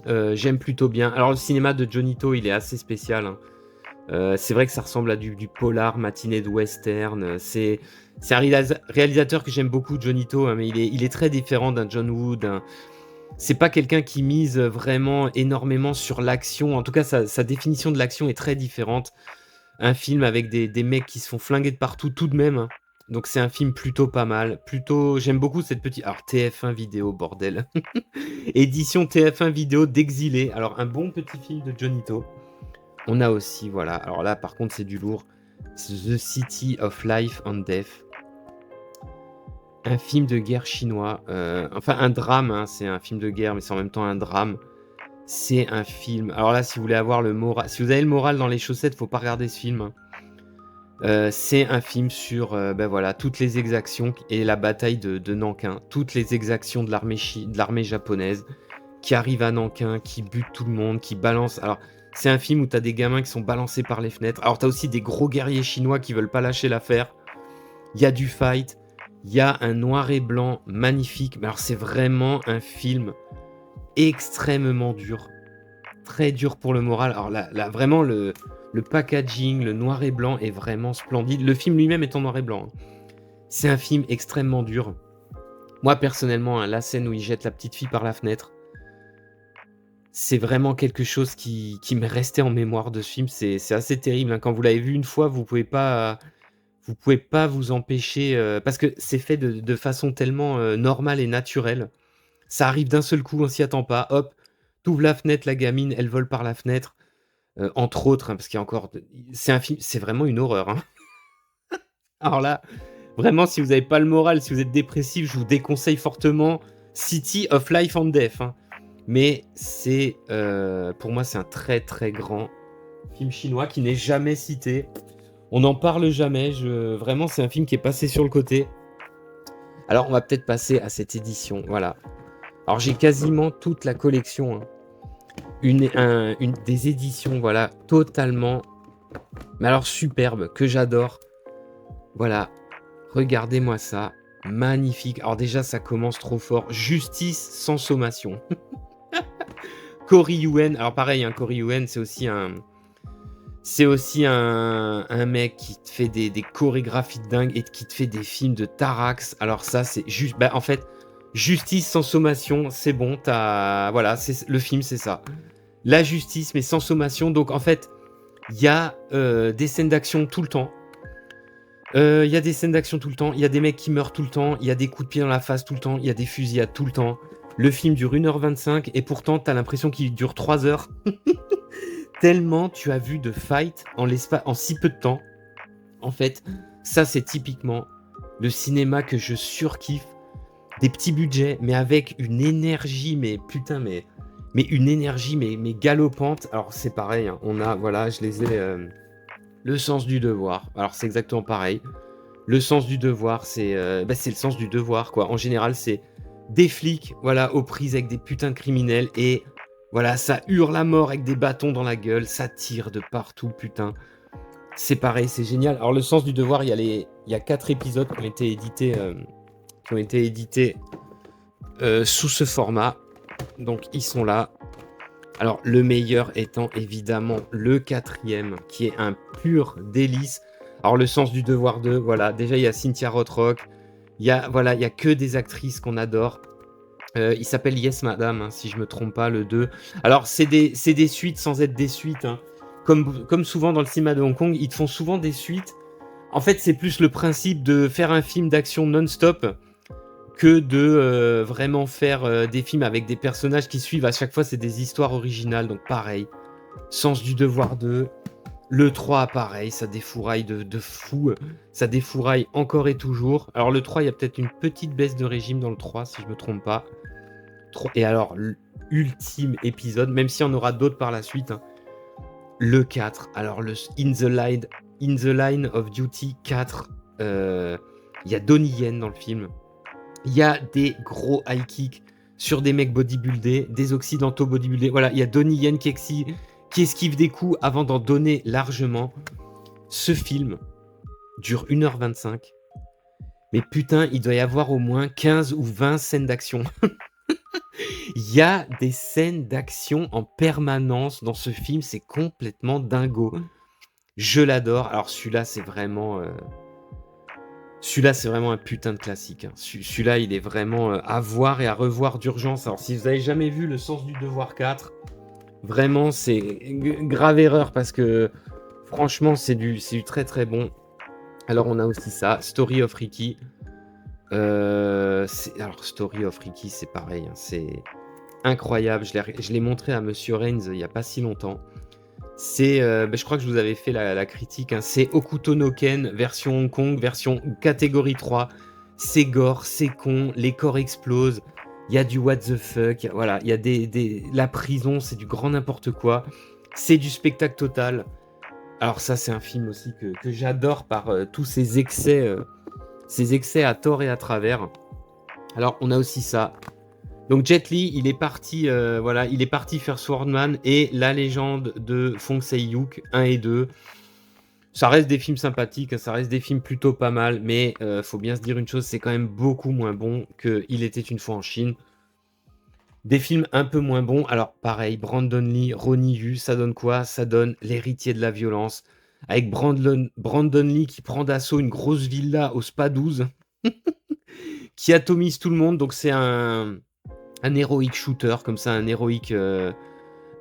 J'aime plutôt bien. Alors le cinéma de Johnny To, il est assez spécial, hein. C'est vrai que ça ressemble à du polar, matinée de western. C'est un réalisateur que j'aime beaucoup, Johnny To, hein, mais il est très différent d'un John Woo. C'est pas quelqu'un qui mise vraiment énormément sur l'action. En tout cas, sa définition de l'action est très différente. Un film avec des mecs qui se font flinguer de partout tout de même, hein. Donc c'est un film plutôt pas mal. J'aime beaucoup cette petite... Alors TF1 vidéo, bordel. Édition TF1 vidéo d'Exilé. Alors un bon petit film de Johnny To. On a aussi, voilà, alors là par contre c'est du lourd, The City of Life and Death. Un film de guerre chinois, enfin un drame, hein, c'est un film de guerre mais c'est en même temps un drame. C'est un film, alors là si vous voulez avoir le moral, si vous avez le moral dans les chaussettes, faut pas regarder ce film, hein. C'est un film sur, voilà, toutes les exactions et la bataille de Nankin. Toutes les exactions de l'armée japonaise qui arrive à Nankin, qui bute tout le monde, qui balance alors, c'est un film où tu as des gamins qui sont balancés par les fenêtres. Alors, tu as aussi des gros guerriers chinois qui veulent pas lâcher l'affaire. Il y a du fight, il y a un noir et blanc magnifique. Mais alors, c'est vraiment un film extrêmement dur, très dur pour le moral. Alors là vraiment le packaging, le noir et blanc est vraiment splendide. Le film lui-même est en noir et blanc, hein. C'est un film extrêmement dur. Moi, personnellement, hein, la scène où il jette la petite fille par la fenêtre, c'est vraiment quelque chose qui m'est resté en mémoire de ce film. C'est assez terrible, hein. Quand vous l'avez vu une fois, vous pouvez pas vous empêcher, parce que c'est fait de façon tellement, normale et naturelle. Ça arrive d'un seul coup, on s'y attend pas. Hop, tu la fenêtre, la gamine, elle vole par la fenêtre, entre autres, hein, parce qu'il y a encore c'est un film, c'est vraiment une horreur, hein. Alors là, vraiment, si vous avez pas le moral, si vous êtes dépressif, je vous déconseille fortement City of Life and Death, hein. Mais c'est, pour moi, c'est un très, très grand film chinois qui n'est jamais cité. On n'en parle jamais, vraiment, c'est un film qui est passé sur le côté. Alors, on va peut-être passer à cette édition, voilà. Alors, j'ai quasiment toute la collection, hein. Une des éditions, voilà, totalement, mais alors superbe, que j'adore. Voilà, regardez-moi ça, magnifique. Alors déjà, ça commence trop fort. Justice sans sommation. Cory Yuen, alors pareil, hein, Cory Yuen, c'est aussi un mec qui te fait des chorégraphies de dingue et qui te fait des films de Tarax. Alors ça, c'est juste, en fait, Justice sans sommation, c'est bon, voilà, le film, c'est ça. La justice, mais sans sommation. Donc en fait, il y a des scènes d'action tout le temps. Il y a des scènes d'action tout le temps. Il y a des mecs qui meurent tout le temps. Il y a des coups de pied dans la face tout le temps. Il y a des fusillades tout le temps. Le film dure 1h25 et pourtant, t'as l'impression qu'il dure 3 heures. Tellement tu as vu de fight en si peu de temps. En fait, ça, c'est typiquement le cinéma que je surkiffe. Des petits budgets, mais avec une énergie, mais putain, mais une énergie, mais galopante. Alors, c'est pareil, hein, on a, voilà, je les ai... Le sens du devoir. Alors, c'est exactement pareil. Le sens du devoir, c'est le sens du devoir, quoi. En général, c'est des flics, voilà, aux prises avec des putains de criminels. Et voilà, ça hurle à mort avec des bâtons dans la gueule. Ça tire de partout, putain. C'est pareil, c'est génial. Alors, le sens du devoir, il y a 4 épisodes qui ont été édités sous ce format. Donc, ils sont là. Alors, le meilleur étant évidemment le 4e, qui est un pur délice. Alors, le sens du devoir 2, voilà. Déjà, il y a Cynthia Rothrock. Il y a que des actrices qu'on adore. Il s'appelle Yes Madame, hein, si je me trompe pas, le 2. Alors, c'est des suites sans être des suites, hein. Comme souvent dans le cinéma de Hong Kong, ils te font souvent des suites. En fait, c'est plus le principe de faire un film d'action non-stop que de vraiment faire des films avec des personnages qui suivent. À chaque fois, c'est des histoires originales. Donc pareil, Sens du devoir 2. Le 3, pareil, ça défouraille de fou. Ça défouraille encore et toujours. Alors le 3, il y a peut-être une petite baisse de régime dans le 3, si je me trompe pas. Et alors, l'ultime épisode, même s'il y en aura d'autres par la suite, hein, le 4. Alors, le In the Line of Duty 4. Il y a Donnie Yen dans le film. Il y a des gros high kicks sur des mecs bodybuildés, des occidentaux bodybuildés. Voilà, il y a Donnie Yen qui esquive des coups avant d'en donner largement. Ce film dure 1h25. Mais putain, il doit y avoir au moins 15 ou 20 scènes d'action. Il y a des scènes d'action en permanence dans ce film. C'est complètement dingo. Je l'adore. Alors celui-là, c'est vraiment... Celui-là, c'est vraiment un putain de classique, hein. Celui-là, il est vraiment à voir et à revoir d'urgence. Alors, si vous avez jamais vu Le Sens du Devoir 4, vraiment, c'est grave erreur parce que franchement, c'est du très très bon. Alors, on a aussi ça, Story of Ricky. Alors, Story of Ricky, c'est pareil, hein, c'est incroyable. Je l'ai montré à Monsieur Reigns il n'y a pas si longtemps. C'est, je crois que je vous avais fait la critique, hein. C'est Hokuto no Ken, version Hong Kong, version catégorie 3. C'est gore, c'est con, les corps explosent, il y a du what the fuck, voilà, il y a la prison, c'est du grand n'importe quoi. C'est du spectacle total. Alors ça, c'est un film aussi que j'adore par tous ces excès à tort et à travers. Alors, on a aussi ça. Donc Jet Li, il est parti, voilà, il est parti faire Swordman et La Légende de Fong Sei-yuk 1 et 2. Ça reste des films sympathiques, hein, ça reste des films plutôt pas mal, mais faut bien se dire une chose, c'est quand même beaucoup moins bon que Il était une fois en Chine. Des films un peu moins bons. Alors pareil, Brandon Lee, Ronnie Yu, ça donne quoi? Ça donne L'héritier de la violence, avec Brandon Lee qui prend d'assaut une grosse villa au Spa 12, qui atomise tout le monde. Donc c'est un héroïque shooter, comme ça, un héroïque...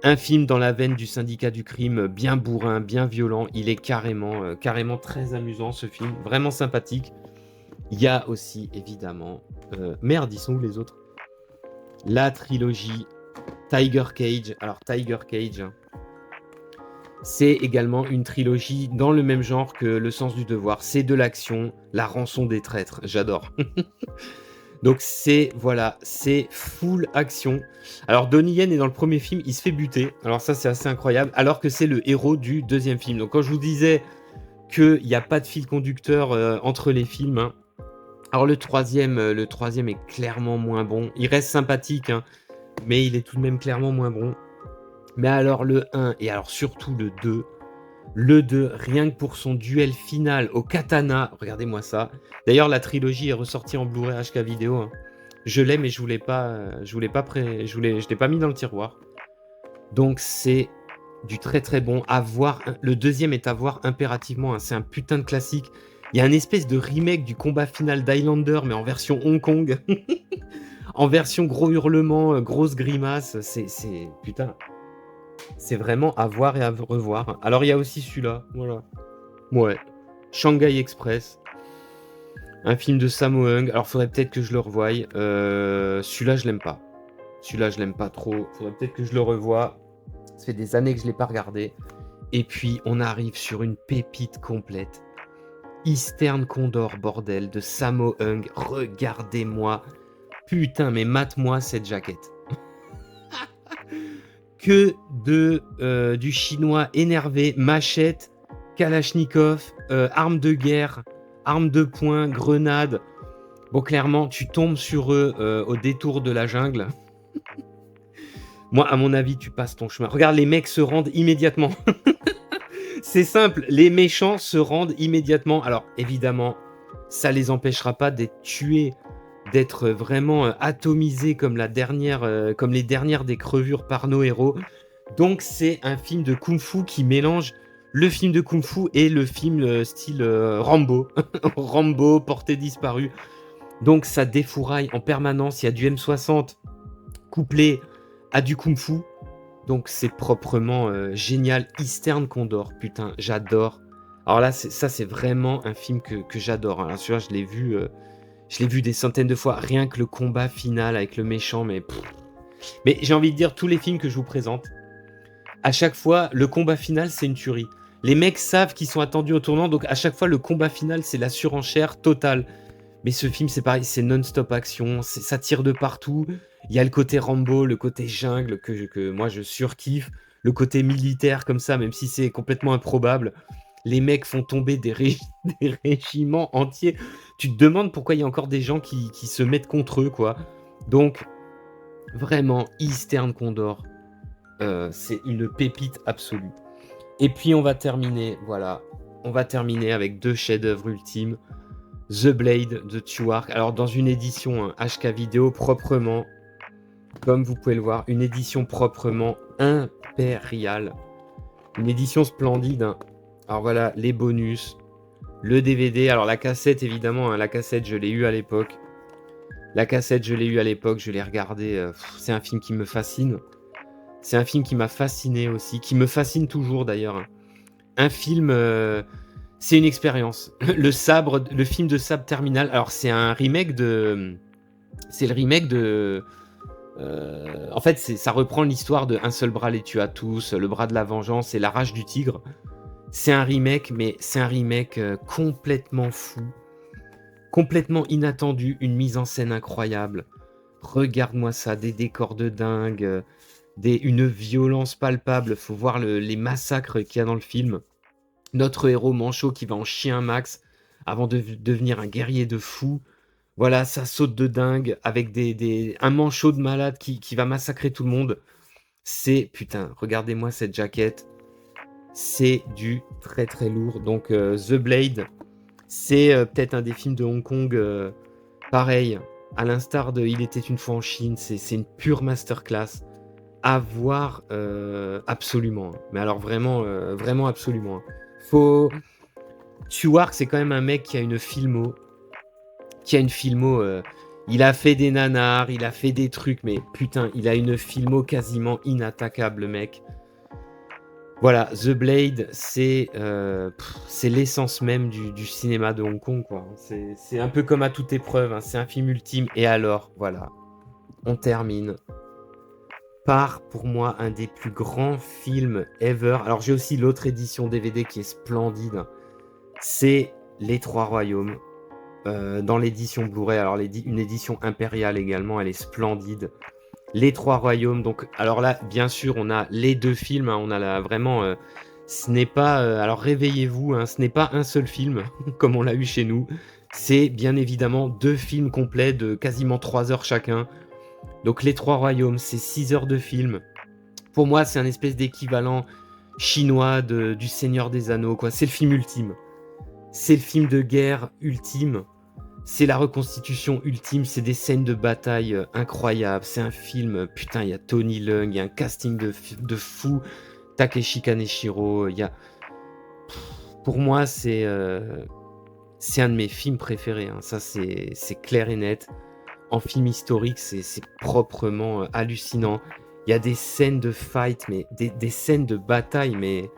un film dans la veine du syndicat du crime, bien bourrin, bien violent. Il est carrément très amusant, ce film. Vraiment sympathique. Il y a aussi, évidemment... merde, ils sont où les autres? La trilogie Tiger Cage. Alors, Tiger Cage, hein, c'est également une trilogie dans le même genre que Le sens du devoir. C'est de l'action, la rançon des traîtres. J'adore. Donc c'est voilà, c'est full action. Alors Donnie Yen est dans le premier film, il se fait buter. Alors ça c'est assez incroyable, alors que c'est le héros du deuxième film. Donc quand je vous disais qu'il n'y a pas de fil conducteur entre les films, hein, alors le troisième est clairement moins bon. Il reste sympathique, hein, mais il est tout de même clairement moins bon. Mais alors le 1 et alors surtout le 2, rien que pour son duel final au katana, regardez-moi ça. D'ailleurs, la trilogie est ressortie en Blu-ray HK vidéo, hein. Je l'ai, mais je l'ai pas mis dans le tiroir. Donc c'est du très très bon à voir. Le deuxième est à voir impérativement, hein. C'est un putain de classique. Il y a une espèce de remake du combat final d'Highlander, mais en version Hong Kong. En version gros hurlement, grosse grimace. Putain. C'est vraiment à voir et à revoir. Alors, il y a aussi celui-là. Voilà. Ouais. Shanghai Express. Un film de Sammo Hung. Alors, faudrait peut-être que je le revoie. Celui-là, je l'aime pas. Celui-là, je l'aime pas trop. Faudrait peut-être que je le revoie. Ça fait des années que je l'ai pas regardé. Et puis, on arrive sur une pépite complète. Eastern Condor, bordel, de Sammo Hung. Regardez-moi. Putain, mais mate-moi cette jaquette. Que du chinois énervé, machette, kalachnikov, armes de guerre, armes de poing, grenades. Bon, clairement, tu tombes sur eux au détour de la jungle. Moi, à mon avis, tu passes ton chemin. Regarde, les mecs se rendent immédiatement. C'est simple, les méchants se rendent immédiatement. Alors, évidemment, ça les empêchera pas d'être tués, d'être vraiment atomisés comme comme les dernières des crevures par nos héros. Donc, c'est un film de kung-fu qui mélange le film de kung-fu et le film style Rambo. Rambo, portée disparue. Donc, ça défouraille en permanence. Il y a du M60 couplé à du kung-fu. Donc, c'est proprement génial. Eastern Condor, putain, j'adore. Alors là, ça, c'est vraiment un film que j'adore, hein. Celui-là, je l'ai vu des centaines de fois. Rien que le combat final avec le méchant, mais... Mais j'ai envie de dire, tous les films que je vous présente, à chaque fois, le combat final, c'est une tuerie. Les mecs savent qu'ils sont attendus au tournant, donc à chaque fois, le combat final, c'est la surenchère totale. Mais ce film, c'est pareil, c'est non-stop action, ça tire de partout. Il y a le côté Rambo, le côté jungle, que moi, je surkiffe. Le côté militaire, comme ça, même si c'est complètement improbable. Les mecs font tomber des régiments entiers. Tu te demandes pourquoi il y a encore des gens qui se mettent contre eux, quoi. Donc, vraiment, Eastern Condor, c'est une pépite absolue. Et puis on va terminer, voilà, on va terminer avec deux chefs-d'œuvre ultimes, The Blade de Tuark. Alors dans une édition HK vidéo proprement, comme vous pouvez le voir, une édition proprement impériale, une édition splendide, hein. Alors voilà, les bonus, le DVD, alors la cassette évidemment, hein, la cassette je l'ai eu à l'époque. Je l'ai regardé, c'est un film qui me fascine. C'est un film qui m'a fasciné aussi, qui me fascine toujours d'ailleurs, hein. Un film, c'est une expérience. Le film de Sabre Terminal. Alors c'est un remake de, c'est le remake de. En fait, ça reprend l'histoire de Un seul bras les tue à tous, Le bras de la vengeance et La rage du tigre. C'est un remake, mais c'est un remake complètement fou, complètement inattendu, une mise en scène incroyable. Regarde-moi ça, des décors de dingue. Une violence palpable, faut voir les massacres qu'il y a dans le film. Notre héros manchot qui va en chier un max avant de devenir un guerrier de fou. Voilà, ça saute de dingue avec un manchot de malade qui va massacrer tout le monde. C'est putain, regardez-moi cette jaquette. C'est du très très lourd. Donc The Blade, c'est peut-être un des films de Hong Kong pareil, à l'instar de Il était une fois en Chine, c'est une pure masterclass à voir absolument. Mais alors vraiment, vraiment absolument. Faut... Stewart, c'est quand même un mec qui a une filmo. Il a fait des nanars, il a fait des trucs, mais putain, il a une filmo quasiment inattaquable, le mec. Voilà, The Blade, c'est l'essence même du cinéma de Hong Kong, quoi. C'est un peu comme à toute épreuve, hein. C'est un film ultime. Et alors, voilà, on termine par, pour moi, un des plus grands films ever. Alors, j'ai aussi l'autre édition DVD qui est splendide. C'est Les Trois Royaumes. Dans l'édition Blu-ray, alors une édition impériale également, elle est splendide. Les Trois Royaumes, donc alors là, bien sûr, on a les deux films, hein, on a là vraiment, ce n'est pas, alors réveillez-vous, hein, ce n'est pas un seul film comme on l'a eu chez nous, c'est bien évidemment deux films complets de quasiment 3 heures chacun. Donc Les Trois Royaumes, c'est 6 heures de film. Pour moi, c'est un espèce d'équivalent chinois du Seigneur des Anneaux, quoi. C'est le film ultime. C'est le film de guerre ultime. C'est la reconstitution ultime, c'est des scènes de bataille incroyables. C'est un film, putain, il y a Tony Leung, il y a un casting de fou, Takeshi Kaneshiro, il y a... Pour moi, c'est un de mes films préférés, hein. Ça, c'est clair et net. En film historique, c'est proprement hallucinant. Il y a des scènes de fight, mais des scènes de bataille, mais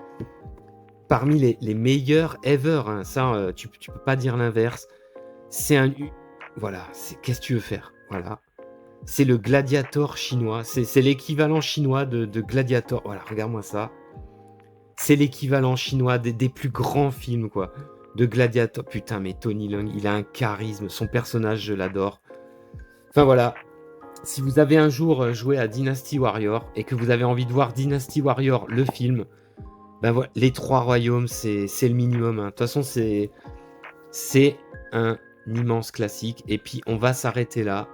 parmi les meilleures ever, hein. Ça, tu peux pas dire l'inverse. C'est un... Voilà, qu'est-ce que tu veux faire? Voilà. C'est le Gladiator chinois. C'est l'équivalent chinois de Gladiator. Voilà, regarde-moi ça. C'est l'équivalent chinois des plus grands films, quoi. De Gladiator. Putain, mais Tony Leung, il a un charisme. Son personnage, je l'adore. Enfin, voilà. Si vous avez un jour joué à Dynasty Warrior et que vous avez envie de voir Dynasty Warrior, le film, ben voilà, Les Trois Royaumes, c'est le minimum, hein. De toute façon, c'est un immense classique. Et puis, on va s'arrêter là.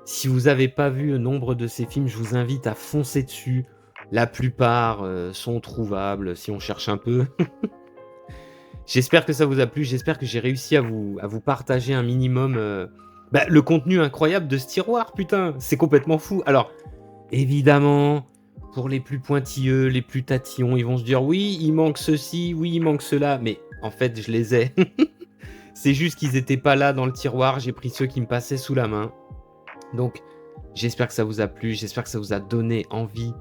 Si vous n'avez pas vu nombre de ces films, je vous invite à foncer dessus. La plupart sont trouvables si on cherche un peu. J'espère que ça vous a plu. J'espère que j'ai réussi à vous partager un minimum le contenu incroyable de ce tiroir. Putain, c'est complètement fou. Alors, évidemment, pour les plus pointilleux, les plus tatillons, ils vont se dire oui, il manque ceci, oui, il manque cela. Mais en fait, je les ai. C'est juste qu'ils n'étaient pas là dans le tiroir. J'ai pris ceux qui me passaient sous la main. Donc, j'espère que ça vous a plu. J'espère que ça vous a donné envie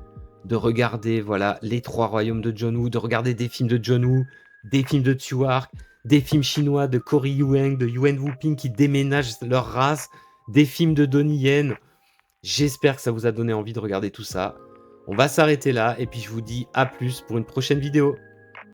de regarder, voilà, Les Trois Royaumes de John Woo, de regarder des films de John Woo, des films de Stewart, des films chinois de Corey Yuen, de Yuen Woo-ping qui déménagent leur race, des films de Donnie Yen. J'espère que ça vous a donné envie de regarder tout ça. On va s'arrêter là et puis je vous dis à plus pour une prochaine vidéo.